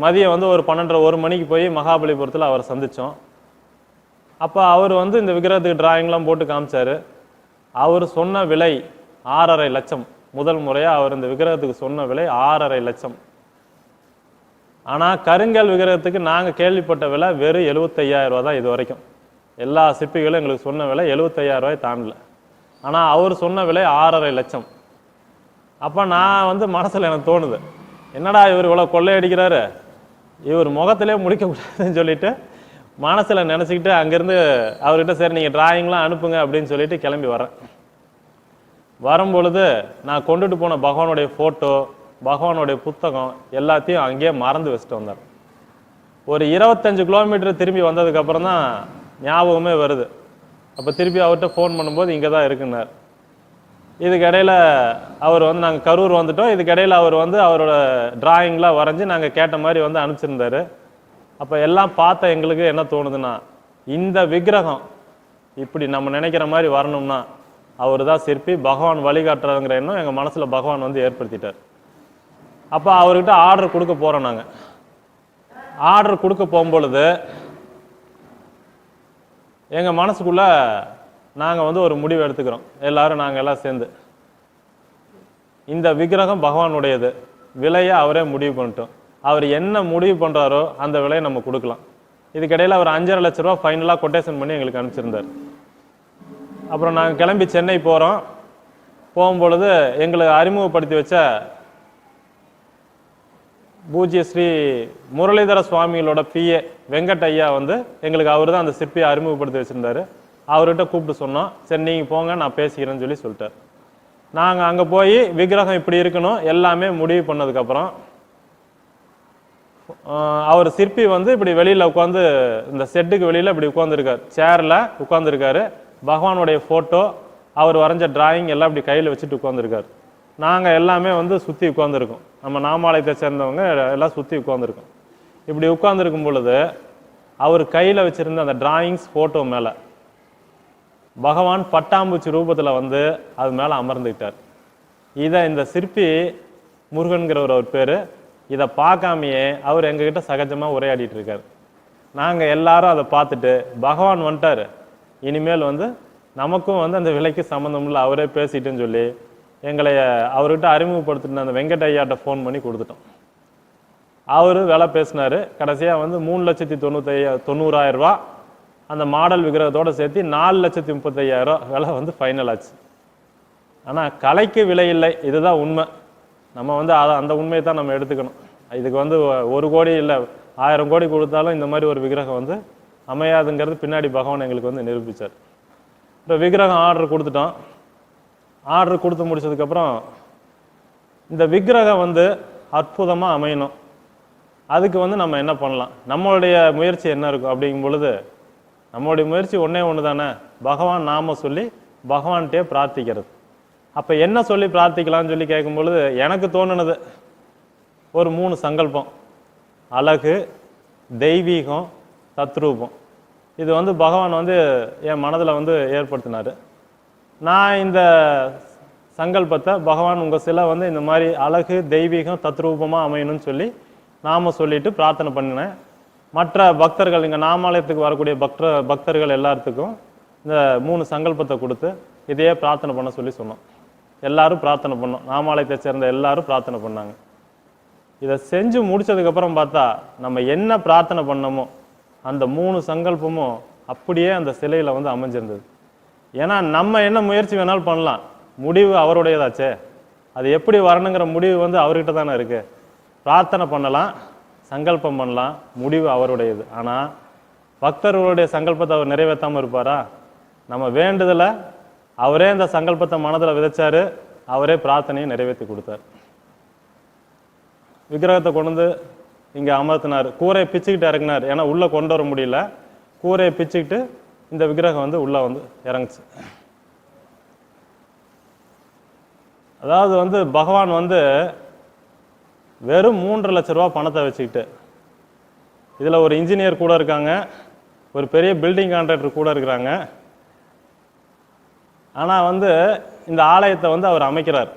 மதியம் வந்து ஒரு 12:30-1 மணிக்கு போய் மகாபலிபுரத்தில் அவரை சந்தித்தோம். அப்போ அவர் வந்து இந்த விக்கிரகத்துக்கு டிராயிங்லாம் போட்டு காமிச்சார். அவர் சொன்ன விலை 6.5 லட்சம். முதல் முறையாக அவர் இந்த விக்கிரகத்துக்கு சொன்ன விலை 6.5 லட்சம். ஆனால் கருங்கல் விக்கிரகத்துக்கு நாங்கள் கேள்விப்பட்ட விலை வெறும் 75,000 ரூபா தான் இது வரைக்கும். எல்லா சிற்பிகளும் எங்களுக்கு சொன்ன விலை 75,000 ரூபாய் தாண்டல. ஆனால் அவர் சொன்ன விலை 6.5 லட்சம். அப்போ நான் வந்து மனசில் எனக்கு தோணுது, என்னடா இவர் இவ்வளோ கொள்ளையடிக்கிறாரு, இவர் முகத்திலே முடிக்கக்கூடாதுன்னு சொல்லிட்டு மனசில் நினச்சிக்கிட்டு அங்கேருந்து அவர்கிட்ட சரி நீங்கள் டிராயிங்லாம் அனுப்புங்க அப்படின்னு சொல்லிட்டு கிளம்பி வரேன். வரும்பொழுது நான் கொண்டுட்டு போன பகவானுடைய ஃபோட்டோ, பகவானுடைய புத்தகம் எல்லாத்தையும் அங்கேயே மறந்து வச்சுட்டு வந்தார். ஒரு 25 கிலோமீட்டர் திரும்பி வந்ததுக்கப்புறம் தான் ஞாபகமே வருது. அப்போ திருப்பி அவர்கிட்ட ஃபோன் பண்ணும்போது இங்கே தான் இருக்குன்னார். இதுக்கிடையில் அவர் வந்து நாங்கள் கரூர் வந்துட்டோம். இதுக்கிடையில் அவர் வந்து அவரோட டிராயிங்லாம் வரைஞ்சி நாங்கள் கேட்ட மாதிரி வந்து அனுப்பிச்சிருந்தாரு. அப்போ எல்லாம் பார்த்த எங்களுக்கு என்ன தோணுதுன்னா, இந்த விக்கிரகம் இப்படி நம்ம நினைக்கிற மாதிரி வரணும்னா அவர் தான் சிற்பி, பகவான் வழிகாட்டுறதுங்கிற எண்ணம் எங்கள் மனசில் பகவான் வந்து ஏற்படுத்திட்டார். அப்போ அவர்கிட்ட ஆர்டர் கொடுக்க போகிறோம். நாங்கள் ஆர்டர் கொடுக்க போகும்பொழுது எங்கள் மனசுக்குள்ளே நாங்கள் வந்து ஒரு முடிவு எடுத்துக்கிறோம். நாங்கள் எல்லாம் சேர்ந்து இந்த விக்கிரகம் பகவானுடையது, விலையை அவரே முடிவு பண்ணிட்டோம். அவர் என்ன முடிவு பண்ணுறாரோ அந்த விலையை நம்ம கொடுக்கலாம். இதுக்கிடையில் அவர் 5.5 லட்ச ரூபா ஃபைனலாக கொட்டேஷன் பண்ணி எங்களுக்கு அனுப்பிச்சிருந்தார். அப்புறம் நாங்கள் கிளம்பி சென்னை போகிறோம். போகும்பொழுது எங்களை அறிமுகப்படுத்தி வச்ச பூஜ்ய ஸ்ரீ முரளிதர சுவாமிகளோட பிஏ வெங்கட் ஐயா வந்து எங்களுக்கு அவர் தான் அந்த சிற்பியை அறிமுகப்படுத்தி வச்சுருந்தார். அவர்கிட்ட கூப்பிட்டு சொன்னோம், சரி நீங்கள் போங்க நான் பேசிக்கிறேன்னு சொல்லிட்டார். நாங்கள் அங்கே போய் விக்கிரகம் இப்படி இருக்கணும் எல்லாமே முடிவு பண்ணதுக்கப்புறம் அவர் சிற்பி வந்து இப்படி வெளியில் உட்காந்து இந்த செட்டுக்கு வெளியில் இப்படி உட்காந்துருக்கார், சேரில் உட்காந்துருக்காரு. பகவானுடைய ஃபோட்டோ, அவர் வரைஞ்ச டிராயிங் எல்லாம் இப்படி கையில் வச்சுட்டு உட்காந்துருக்கார். நாங்கள் எல்லாமே வந்து சுற்றி உட்காந்துருக்கோம். நம்ம நாமாலயத்தை சேர்ந்தவங்க எல்லாம் சுற்றி உட்காந்துருக்கோம். இப்படி உட்காந்துருக்கும் பொழுது அவர் கையில் வச்சுருந்த அந்த டிராயிங்ஸ் ஃபோட்டோ மேலே பகவான் பட்டாம்பூச்சி ரூபத்தில் வந்து அது மேலே அமர்ந்துக்கிட்டார். இதை இந்த சிற்பி முருகன்கிறவர் ஒரு பேர், இதை பார்க்காமையே அவர் எங்ககிட்ட சகஜமாக உரையாடிட்டு இருக்கார். நாங்கள் எல்லாரும் அதை பார்த்துட்டு பகவான் வந்துட்டார், இனிமேல் வந்து நமக்கும் வந்து அந்த விலைக்கு சம்மந்தம் இல்லை, அவரே பேசிட்டுன்னு சொல்லி எங்களை அவர்கிட்ட அறிமுகப்படுத்திட்டு அந்த வெங்கட் ஐயாட்ட ஃபோன் பண்ணி கொடுத்துட்டோம். அவர் விலை பேசினார். கடைசியாக வந்து 3,90,000 ரூபா அந்த மாடல் விக்கிரகத்தோடு சேர்த்து 4,35,000 ரூபா விலை வந்து ஃபைனல் ஆச்சு. ஆனால் கலைக்கு விலை இல்லை, இதுதான் உண்மை. நம்ம வந்து அந்த உண்மையை தான் நம்ம எடுத்துக்கணும். இதுக்கு வந்து 1 கோடி இல்லை 1000 கோடி கொடுத்தாலும் இந்த மாதிரி ஒரு விக்கிரகம் வந்து அமையாதுங்கிறது பின்னாடி பகவான் எங்களுக்கு வந்து நிரூபித்தார். இப்போ விக்கிரகம் ஆர்டர் கொடுத்துட்டோம். ஆர்டர் கொடுத்து முடிச்சதுக்கப்புறம் இந்த விக்கிரகம் வந்து அற்புதமாக அமையணும். அதுக்கு வந்து நம்ம என்ன பண்ணலாம், நம்மளுடைய முயற்சி என்ன இருக்கும் அப்படிங்கும் பொழுது நம்மளுடைய முயற்சி ஒன்றே ஒன்று தானே, பகவான் நாம சொல்லி பகவான்கிட்டே பிரார்த்திக்கிறது. அப்போ என்ன சொல்லி பிரார்த்திக்கலாம்னு சொல்லி கேட்கும் பொழுது எனக்கு தோணுனது ஒரு 3 சங்கல்பம்: அழகு, தெய்வீகம், தத்ரூபம். இது வந்து பகவான் வந்து என் மனதில் வந்து ஏற்படுத்தினார். நான் இந்த சங்கல்பத்தை பகவான் உங்கள் சிலை வந்து இந்த மாதிரி அழகு, தெய்வீகம், தத்ரூபமாக அமையணும்னு சொல்லி நாம சொல்லிட்டு பிரார்த்தனை பண்ணினேன். மற்ற பக்தர்கள் இங்கே நாமாலயத்துக்கு வரக்கூடிய பக்தர்கள் எல்லாத்துக்கும் இந்த 3 சங்கல்பத்தை கொடுத்து இதையே பிரார்த்தனை பண்ண சொல்லி சொன்னோம். எல்லாரும் பிரார்த்தனை பண்ணோம். நாமாலயத்தை சேர்ந்த எல்லாரும் பிரார்த்தனை பண்ணாங்க. இதை செஞ்சு முடிச்சதுக்கப்புறம் பார்த்தா நம்ம என்ன பிரார்த்தனை பண்ணமோ அந்த 3 சங்கல்பமும் அப்படியே அந்த சிலையில் வந்து அமைஞ்சிருந்தது. ஏன்னா நம்ம என்ன முயற்சி வேணாலும் பண்ணலாம், முடிவு அவருடையதாச்சே. அது எப்படி வரணுங்கிற முடிவு வந்து அவர்கிட்ட தானே இருக்கு. பிரார்த்தனை பண்ணலாம், சங்கல்பம் பண்ணலாம், முடிவு அவருடையது. ஆனால் பக்தர்களுடைய சங்கல்பத்தை அவர் நிறைவேற்றாமல் இருப்பாரா? நம்ம வேண்டுதலை அவரே இந்த சங்கல்பத்தை மனதில் விதைச்சாரு, அவரே பிரார்த்தனையை நிறைவேற்றி கொடுத்தார். விக்கிரகத்தை கொண்டு வந்து இங்கே அமர்த்தினார். கூரையை பிச்சுக்கிட்டு இறங்கினார். ஏன்னா உள்ளே கொண்டு வர முடியல. கூரையை பிச்சுக்கிட்டு இந்த விக்கிரகம் வந்து உள்ளே வந்து இறங்குச்சு. அதாவது வந்து பகவான் வந்து வெறும் 3.5 லட்ச ரூபா பணத்தை வச்சுக்கிட்டு, இதில் ஒரு இன்ஜினியர் கூட இருக்காங்க, ஒரு பெரிய பில்டிங் கான்ட்ராக்டர் கூட இருக்கிறாங்க. ஆனால் வந்து இந்த ஆலயத்தை வந்து அவர் அமைக்கிறார்.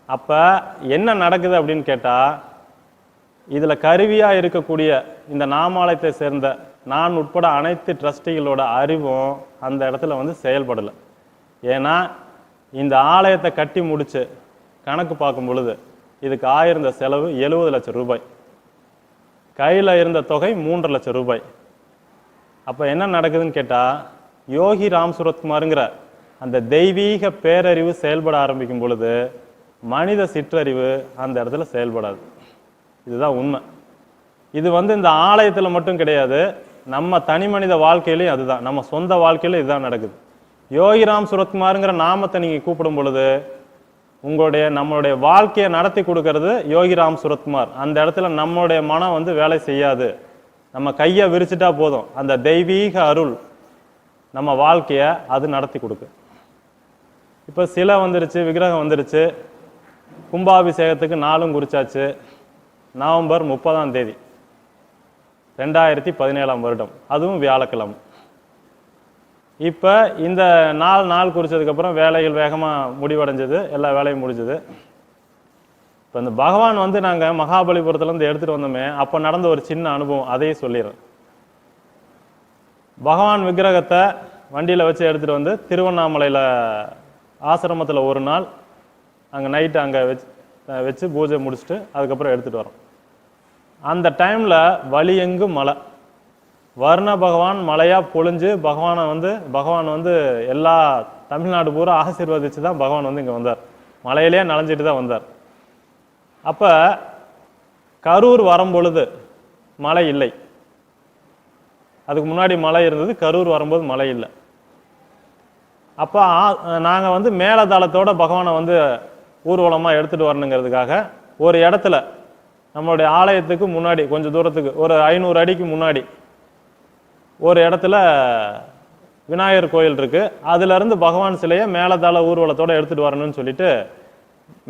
அப்போ என்ன நடக்குது அப்படின்னு கேட்டால், இதில் கருவியாக இருக்கக்கூடிய இந்த நாமாலயத்தை சேர்ந்த நான் உட்பட அனைத்து ட்ரஸ்டிகளோட அறிவும் அந்த இடத்துல வந்து செயல்படலை. ஏன்னா இந்த ஆலயத்தை கட்டி முடிச்சு கணக்கு பார்க்கும் பொழுது இதுக்கு ஆயிருந்த செலவு 70 லட்சம் ரூபாய், கையில் இருந்த தொகை 3.5 லட்சம் ரூபாய். அப்போ என்ன நடக்குதுன்னு கேட்டால், யோகி ராம் சுரத்குமாருங்கிற அந்த தெய்வீக பேரறிவு செயல்பட ஆரம்பிக்கும் பொழுது மனித சிற்றறிவு அந்த இடத்துல செயல்படாது. இதுதான் உண்மை. இது வந்து இந்த ஆலயத்தில் மட்டும் கிடையாது, நம்ம தனி மனித வாழ்க்கையிலையும் அதுதான், நம்ம சொந்த வாழ்க்கையில இதுதான் நடக்குது. யோகிராம் சுரத்குமாருங்கிற நாமத்தை நீங்கள் கூப்பிடும் பொழுது நம்மளுடைய வாழ்க்கையை நடத்தி கொடுக்கறது யோகிராம் சுரத்குமார். அந்த இடத்துல நம்மளுடைய மனம் வந்து வேலை செய்யாது. நம்ம கையை விரிச்சிட்டா போதும், அந்த தெய்வீக அருள் நம்ம வாழ்க்கையை அது நடத்தி கொடுக்கு. இப்போ சிலை வந்துருச்சு, விக்கிரகம் வந்துருச்சு, கும்பாபிஷேகத்துக்கு நாளும் குறிச்சாச்சு. நவம்பர் 30ஆம் தேதி 2017ஆம் வருடம், அதுவும் வியாழக்கிழமை. இப்போ இந்த நாள் குறிச்சதுக்கப்புறம் வேலைகள் வேகமாக முடிவடைஞ்சது, எல்லா வேலையும் முடிஞ்சது. இப்போ இந்த பகவான் வந்து நாங்கள் மகாபலிபுரத்துலேருந்து எடுத்துகிட்டு வந்தோமே, அப்போ நடந்த ஒரு சின்ன அனுபவம், அதையும் சொல்லிடுறேன். பகவான் விக்கிரகத்தை வண்டியில் வச்சு எடுத்துகிட்டு வந்து திருவண்ணாமலையில் ஆசிரமத்தில் ஒரு நாள் அங்கே நைட்டு அங்கே வச்சு பூஜை முடிச்சுட்டு அதுக்கப்புறம் எடுத்துகிட்டு வரோம். அந்த டைமில் வழி எங்கும் மழை. வர்ண பகவான் மழையாக பொழிஞ்சு பகவான் வந்து எல்லா தமிழ்நாடு பூரா ஆசீர்வதிச்சு தான் பகவான் வந்து இங்கே வந்தார். மலையிலே நனைஞ்சிட்டு தான் வந்தார். அப்போ கரூர் வரும்பொழுது மழை இல்லை. அதுக்கு முன்னாடி மழை இருந்தது, கரூர் வரும்போது மழை இல்லை. அப்போ நாங்கள் வந்து மேலதாளத்தோட பகவானை வந்து ஊர்வலமாக எடுத்துகிட்டு வரணுங்கிறதுக்காக ஒரு இடத்துல நம்மளுடைய ஆலயத்துக்கு முன்னாடி கொஞ்சம் தூரத்துக்கு ஒரு 500 அடிக்கு முன்னாடி ஒரு இடத்துல விநாயகர் கோயில் இருக்கு. அதுலேருந்து பகவான் சிலையை மேலதாள ஊர்வலத்தோடு எடுத்துகிட்டு வரணும்னு சொல்லிட்டு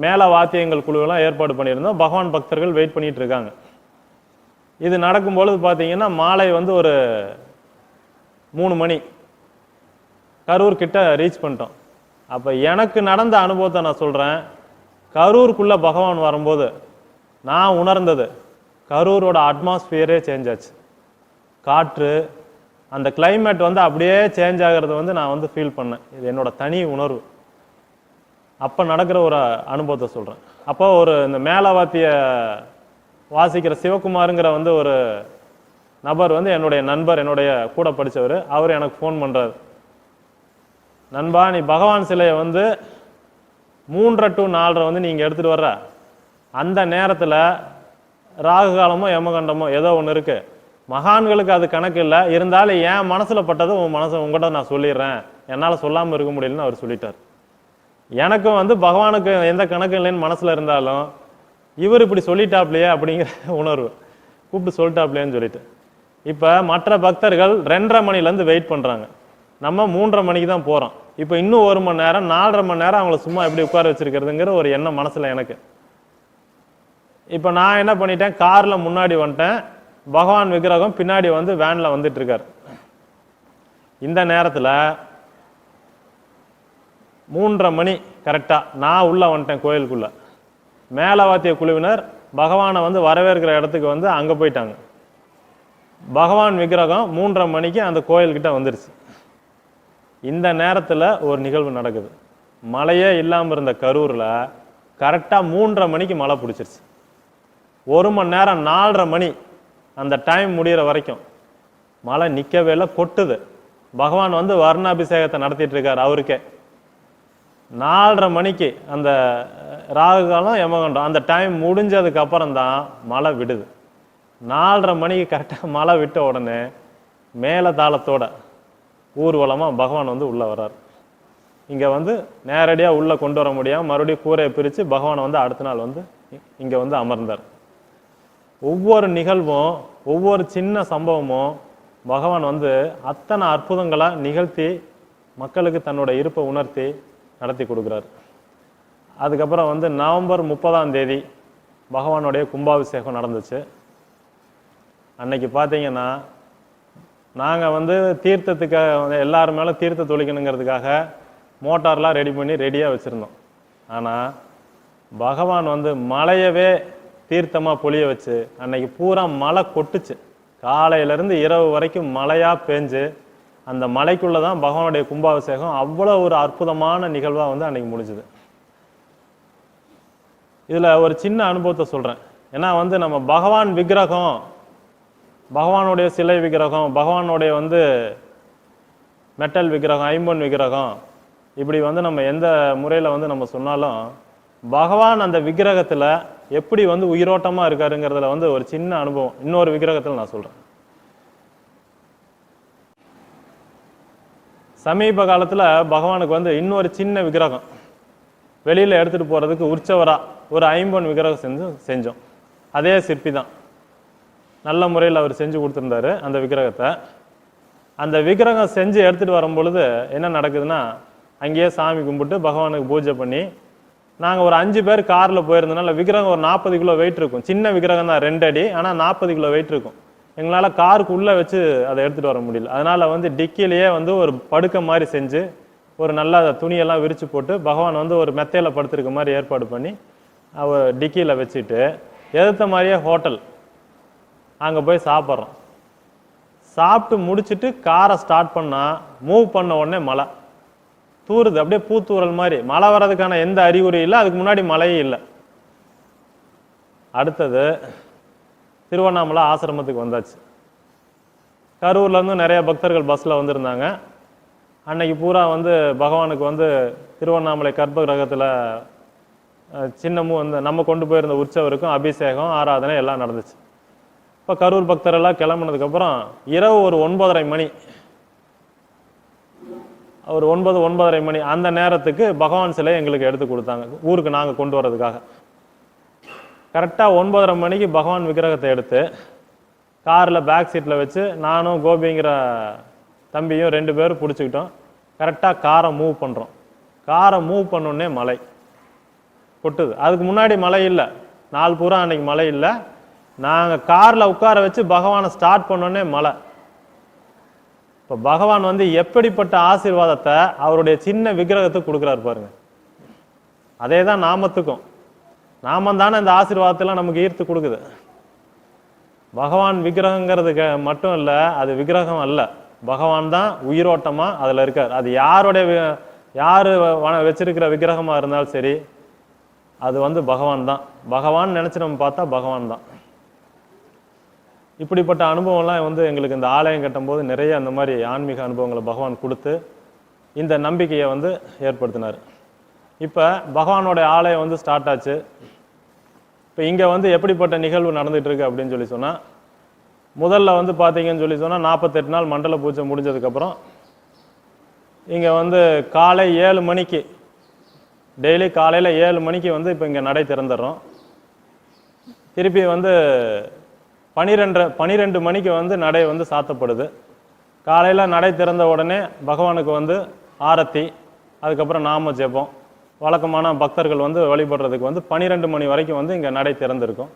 மேல வாத்தியங்கள் குழுவெல்லாம் ஏற்பாடு பண்ணியிருந்தோம். பகவான் பக்தர்கள் வெயிட் பண்ணிட்டு இருக்காங்க. இது நடக்கும்பொழுது பார்த்தீங்கன்னா மாலை வந்து ஒரு 3 மணி, கரூர் கிட்ட ரீச் பண்ணிட்டோம். அப்போ எனக்கு நடந்த அனுபவத்தை நான் சொல்கிறேன். கரூருக்குள்ளே பகவான் வரும்போது நான் உணர்ந்தது, கரூரோட அட்மாஸ்பியரே சேஞ்ச் ஆச்சு. காற்று, அந்த கிளைமேட் வந்து அப்படியே சேஞ்ச் ஆகிறது வந்து நான் வந்து ஃபீல் பண்ணேன். இது என்னோட தனி உணர்வு. அப்போ நடக்கிற ஒரு அனுபவத்தை சொல்கிறேன். அப்போ இந்த மேலவாத்திய வாசிக்கிற சிவகுமாருங்கிற வந்து ஒரு நபர் வந்து என்னுடைய நண்பர், என்னுடைய கூட படித்தவர். அவர் எனக்கு ஃபோன் பண்ணுறாரு, நண்பா நீ பகவான் சிலையை வந்து 3:30 to 4:30 வந்து நீங்கள் எடுத்துகிட்டு வர்ற அந்த நேரத்தில் ராகு காலமோ யமகண்டமோ ஏதோ ஒன்று இருக்குது. மகான்களுக்கு அது கணக்கு இல்லை, இருந்தாலும் என் மனசில் பட்டது உங்கள்கிட்ட நான் சொல்லிடுறேன், என்னால் சொல்லாமல் இருக்க முடியலன்னு அவர் சொல்லிட்டார். எனக்கும் வந்து பகவானுக்கு எந்த கணக்கு இல்லைன்னு மனசில் இருந்தாலும் இவர் இப்படி சொல்லிட்டாப்லையே அப்படிங்கிற உணர்வு, கூப்பிட்டு சொல்லிட்டாப்லையேன்னு சொல்லிட்டு. இப்போ மற்ற பக்தர்கள் 2:30 மணிலேருந்து வெயிட் பண்ணுறாங்க, நம்ம 3:30 மணிக்கு தான் போகிறோம். இப்போ இன்னும் 1 மணி நேரம் 4:30 மணி நேரம் அவங்கள சும்மா எப்படி உட்கார வச்சிருக்கிறதுங்கிற ஒரு எண்ணம் மனசில் எனக்கு. இப்போ நான் என்ன பண்ணிட்டேன், காரில் முன்னாடி வந்துட்டேன், பகவான் விக்கிரகம் பின்னாடி வந்து வேனில் வந்துட்டு இருக்கார். இந்த நேரத்தில் 3:30 மணி கரெக்டாக நான் உள்ளே வந்துட்டேன் கோயிலுக்குள்ளே. மேலவாத்திய குழுவினர் பகவானை வந்து வரவேற்கிற இடத்துக்கு வந்து அங்கே போயிட்டாங்க. பகவான் விக்கிரகம் 3:30 மணிக்கு அந்த கோயில்கிட்ட வந்துருச்சு. இந்த நேரத்தில் ஒரு நிகழ்வு நடக்குது. மழையே இல்லாமல் இருந்த கரூரில் கரெக்டாக 3:30 மணிக்கு மழை பிடிச்சிருச்சு. 1 மணி நேரம் 4:30 மணி அந்த டைம் முடிகிற வரைக்கும் மழை நிற்கவே இல்லை, கொட்டுது. பகவான் வந்து வர்ணாபிஷேகத்தை நடத்திட்டு இருக்கார் அவருக்கே. 4:30 மணிக்கு அந்த ராகு காலம் யமகண்டம் அந்த டைம் முடிஞ்சதுக்கு அப்புறம் தான் மழை விடுது. 4:30 மணிக்கு கரெக்டாக மழை விட்ட உடனே மேல தாளத்தோட ஊர்வலமாக பகவான் வந்து உள்ளே வர்றார். இங்கே வந்து நேரடியாக உள்ளே கொண்டு வர முடியாமல் மறுபடியும் கூரையை பிரித்து பகவானை வந்து அடுத்த நாள் வந்து இங்கே வந்து அமர்ந்தார். ஒவ்வொரு நிகழ்வும் ஒவ்வொரு சின்ன சம்பவமும் பகவான் வந்து அத்தனை அற்புதங்களாக நிகழ்த்தி மக்களுக்கு தன்னோட இருப்பை உணர்த்தி நடத்தி கொடுக்குறாரு. அதுக்கப்புறம் வந்து நவம்பர் 30ஆம் தேதி பகவானுடைய கும்பாபிஷேகம் நடந்துச்சு. அன்னைக்கு பார்த்தீங்கன்னா நாங்கள் வந்து தீர்த்தத்துக்காக எல்லாரும் மேலே தீர்த்த தொழிக்கணுங்கிறதுக்காக மோட்டார்லாம் ரெடி பண்ணி ரெடியாக வச்சுருந்தோம். ஆனால் பகவான் வந்து மழையவே தீர்த்தமாக பொழிய வச்சு அன்னைக்கு பூரா மழை கொட்டுச்சு. காலையிலேருந்து இரவு வரைக்கும் மழையாக பேஞ்சு அந்த மலைக்குள்ளே தான் பகவானுடைய கும்பாபிஷேகம் அவ்வளோ ஒரு அற்புதமான நிகழ்வாக வந்து அன்னைக்கு முடிஞ்சுது. இதில் ஒரு சின்ன அனுபவத்தை சொல்கிறேன். ஏன்னா வந்து நம்ம பகவான் விக்கிரகம், பகவானுடைய சிலை விக்கிரகம், பகவானுடைய வந்து மெட்டல் விக்கிரகம், ஐம்பொன் விக்கிரகம், இப்படி வந்து நம்ம எந்த முறையில் வந்து நம்ம சொன்னாலும் பகவான் அந்த விக்கிரகத்தில் எப்படி வந்து உயிரோட்டமாக இருக்காருங்கிறதுல வந்து ஒரு சின்ன அனுபவம் இன்னொரு விக்கிரகத்தில் நான் சொல்கிறேன். சமீப காலத்தில் பகவானுக்கு வந்து இன்னொரு சின்ன விக்கிரகம் வெளியில் எடுத்துகிட்டு போகிறதுக்கு உற்சவராக ஒரு ஐம்பொன் விக்கிரகம் செஞ்சோம். அதே சிற்பி தான் நல்ல முறையில் அவர் செஞ்சு கொடுத்துருந்தாரு அந்த விக்கிரகத்தை. அந்த விக்கிரகம் செஞ்சு எடுத்துகிட்டு வரும் பொழுது என்ன நடக்குதுன்னா, அங்கேயே சாமி கும்பிட்டு பகவானுக்கு பூஜை பண்ணி நாங்கள் ஒரு 5 பேர் காரில் போயிருந்தனால விக்கிரகம் ஒரு 40 கிலோ வெயிட் இருக்கும். சின்ன விக்கிரகம் தான் 2 அடி, ஆனால் 40 கிலோ வெயிட் இருக்கும். எங்களால் காருக்கு உள்ளே வச்சு அதை எடுத்துகிட்டு வர முடியல. அதனால் வந்து டிக்கிலேயே வந்து ஒரு படுக்கை மாதிரி செஞ்சு ஒரு நல்ல துணியெல்லாம் விரித்து போட்டு பகவான் வந்து ஒரு மெத்தையில் படுத்துருக்க மாதிரி ஏற்பாடு பண்ணி அவர் டிக்கியில் வச்சுட்டு எதிர்த்த மாதிரியே ஹோட்டல் அங்கே போய் சாப்பிட்றோம். சாப்பிட்டு முடிச்சுட்டு காரை ஸ்டார்ட் பண்ணால் மூவ் பண்ண உடனே மழை தூருது. அப்படியே பூத்தூரல் மாதிரி. மழை வர்றதுக்கான எந்த அறிகுறி இல்லை, அதுக்கு முன்னாடி மழையே இல்லை. அடுத்தது திருவண்ணாமலை ஆசிரமத்துக்கு வந்தாச்சு. கரூர்லேருந்து நிறைய பக்தர்கள் பஸ்ஸில் வந்திருந்தாங்க. அன்னைக்கு பூரா வந்து பகவானுக்கு வந்து திருவண்ணாமலை கர்ப்ப கிரகத்தில் சின்னமும் வந்து நம்ம கொண்டு போயிருந்த உற்சவருக்கும் அபிஷேகம் ஆராதனை எல்லாம் நடந்துச்சு. இப்போ கரூர் பக்தரெல்லாம் கிளம்புனதுக்கப்புறம் இரவு ஒரு 9:30 மணி, ஒரு 9:30 மணி அந்த நேரத்துக்கு பகவான் சிலையை எங்களுக்கு எடுத்து கொடுத்தாங்க ஊருக்கு நாங்கள் கொண்டு வர்றதுக்காக. கரெக்டாக 9:30 மணிக்கு பகவான் விக்கிரகத்தை எடுத்து காரில் பேக் சீட்டில் வச்சு நானும் கோபிங்கிற தம்பியும் 2 பேரும் பிடிச்சிக்கிட்டோம். கரெக்டாக காரை மூவ் பண்ணுறோம். காரை மூவ் பண்ணோடனே மழை கொட்டுது. அதுக்கு முன்னாடி மழை இல்லை, நாள் பூரா அன்னைக்கு மழை இல்லை. நாங்கள் காரில் உட்கார வச்சு பகவானை ஸ்டார்ட் பண்ணோடனே மழை. இப்போ பகவான் வந்து எப்படிப்பட்ட ஆசீர்வாதத்தை அவருடைய சின்ன விக்கிரகத்துக்கு கொடுக்குறாரு பாருங்க. அதே தான் நாமத்துக்கும். நாமம் தானே இந்த ஆசீர்வாதத்தெல்லாம் நமக்கு ஈர்த்து கொடுக்குது. பகவான் விக்கிரகங்கிறதுக்கு மட்டும் இல்லை, அது விக்கிரகம் அல்ல, பகவான் தான் உயிரோட்டமாக அதில் இருக்கார். அது யார் வச்சிருக்கிற விக்கிரகமாக இருந்தாலும் சரி, அது வந்து பகவான் தான். பகவான் நினச்சி நம்ம பார்த்தா பகவான் தான். இப்படிப்பட்ட அனுபவம்லாம் வந்து எங்களுக்கு இந்த ஆலயம் கட்டும்போது நிறைய அந்த மாதிரி ஆன்மீக அனுபவங்களை பகவான் கொடுத்து இந்த நம்பிக்கையை வந்து ஏற்படுத்தினார். இப்போ பகவானோட ஆலயம் வந்து ஸ்டார்ட் ஆச்சு. இப்போ இங்கே வந்து எப்படிப்பட்ட நிகழ்வு நடந்துகிட்டு இருக்கு அப்படின்னு சொல்லி சொன்னால், முதல்ல வந்து பார்த்தீங்கன்னு சொல்லி சொன்னால் 48 நாள் மண்டல பூஜை முடிஞ்சதுக்கப்புறம் இங்கே வந்து காலை 7 மணிக்கு டெய்லி காலையில் 7 மணிக்கு வந்து இப்போ இங்கே நடை திறந்துடுறோம். திருப்பி வந்து 12 மணிக்கு வந்து நடை வந்து சாத்தப்படுது. காலையில் நடை திறந்த உடனே பகவானுக்கு வந்து ஆரத்தி, அதுக்கப்புறம் நாம ஜெபம். வழக்கமான பக்தர்கள் வந்து வழிபடுறதுக்கு வந்து 12 மணி வரைக்கும் வந்து இங்கே நடை திறந்திருக்கும்.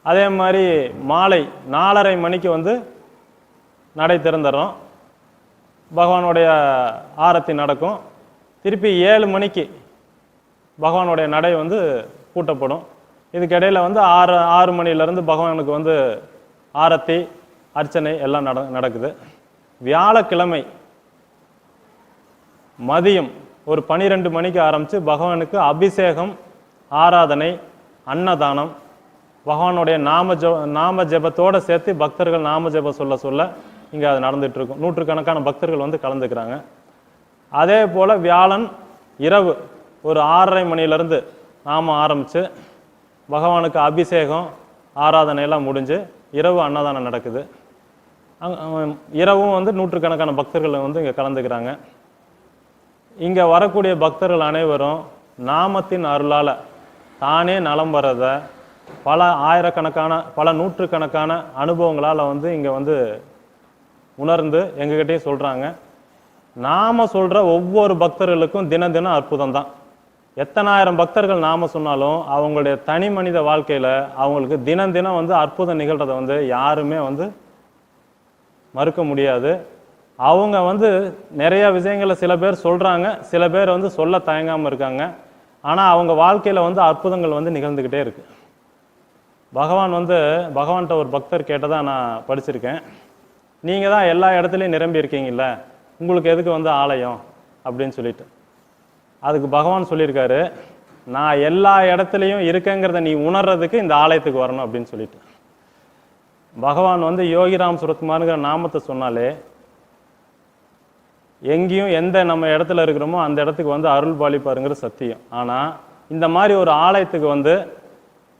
அதே மாதிரி மாலை 4:30 மணிக்கு வந்து நடை திறந்துடுறோம். பகவானுடைய ஆரத்தி நடக்கும். திருப்பி 7 மணிக்கு பகவானுடைய நடை வந்து பூட்டப்படும். இதுக்கிடையில் வந்து 6 மணிலேருந்து பகவானுக்கு வந்து ஆரத்தி, அர்ச்சனை எல்லாம் நடக்குது. வியாழக்கிழமை மதியம் ஒரு 12 மணிக்கு ஆரம்பித்து பகவானுக்கு அபிஷேகம், ஆராதனை, அன்னதானம், பகவானுடைய நாம ஜெபத்தோடு சேர்த்து பக்தர்கள் நாம ஜெபம் சொல்ல சொல்ல இங்கே அது நடந்துட்டு இருக்கும். நூற்றுக்கணக்கான பக்தர்கள் வந்து கலந்துக்கிறாங்க. அதே போல் வியாழன் இரவு ஒரு 6:30 மணிலேருந்து நாம ஆரம்பித்து பகவானுக்கு அபிஷேகம், ஆராதனையெல்லாம் முடிஞ்சு இரவு அன்னதானம் நடக்குது. இரவும் வந்து நூற்றுக்கணக்கான பக்தர்கள் வந்து இங்கே கலந்துக்கிறாங்க. இங்கே வரக்கூடிய பக்தர்கள் அனைவரும் நாமத்தின் அருளால் தானே நலம் வர்றத பல ஆயிரக்கணக்கான பல நூற்றுக்கணக்கான அனுபவங்களால் வந்து இங்கே வந்து உணர்ந்து எங்ககிட்டயும் சொல்கிறாங்க. நாம சொல்கிற ஒவ்வொரு பக்தர்களுக்கும் தினம் தினம் அற்புதம் தான். எத்தனாயிரம் பக்தர்கள் நாம சொன்னாலும் அவங்களுடைய தனி மனித வாழ்க்கையில் அவங்களுக்கு தினம் தினம் வந்து அற்புதம் நிகழ்கிறத வந்து யாருமே வந்து மறுக்க முடியாது. அவங்க வந்து நிறைய விஷயங்களை சில பேர் சொல்கிறாங்க, சில பேர் வந்து சொல்ல தயங்காமல் இருக்காங்க. ஆனால் அவங்க வாழ்க்கையில் வந்து அற்புதங்கள் வந்து நிகழ்ந்துக்கிட்டே இருக்கு. பகவான்கிட்ட ஒரு பக்தர் கேட்டதாக நான் படிச்சிருக்கேன். நீங்கள் தான் எல்லா இடத்துலையும் நிரம்பி இருக்கீங்கல்ல, உங்களுக்கு எதுக்கு வந்து ஆலயம் அப்படின்னு சொல்லிட்டு. அதுக்கு பகவான் சொல்லியிருக்காரு, நான் எல்லா இடத்துலையும் இருக்கேங்கிறத நீ உணர்றதுக்கு இந்த ஆலயத்துக்கு வரணும் அப்படின்னு சொல்லிட்டு. பகவான் வந்து யோகிராம் சுரத்குமார்ங்கிற நாமத்தை சொன்னாலே எங்கேயும் எந்த நம்ம இடத்துல இருக்கிறோமோ அந்த இடத்துக்கு வந்து அருள் பாலிப்பாருங்கிற சத்தியம். ஆனால் இந்த மாதிரி ஒரு ஆலயத்துக்கு வந்து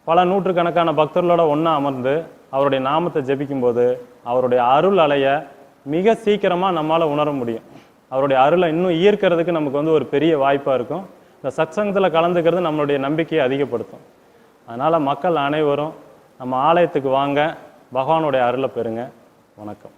பல நூற்றுக்கணக்கான பக்தர்களோட ஒன்றா அமர்ந்து அவருடைய நாமத்தை ஜெபிக்கும்போது அவருடைய அருள் அலையை மிக சீக்கிரமாக நம்மளால் உணர முடியும். அவருடைய அருளை இன்னும் ஈர்க்கிறதுக்கு நமக்கு வந்து ஒரு பெரிய வாய்ப்பாக இருக்கும். இந்த சத்சங்கத்தில் கலந்துக்கிறது நம்மளுடைய நம்பிக்கையை அதிகப்படுத்தும். அதனால் மக்கள் அனைவரும் நம்ம ஆலயத்துக்கு வாங்க, பகவானுடைய அருளை பெறுங்க. வணக்கம்.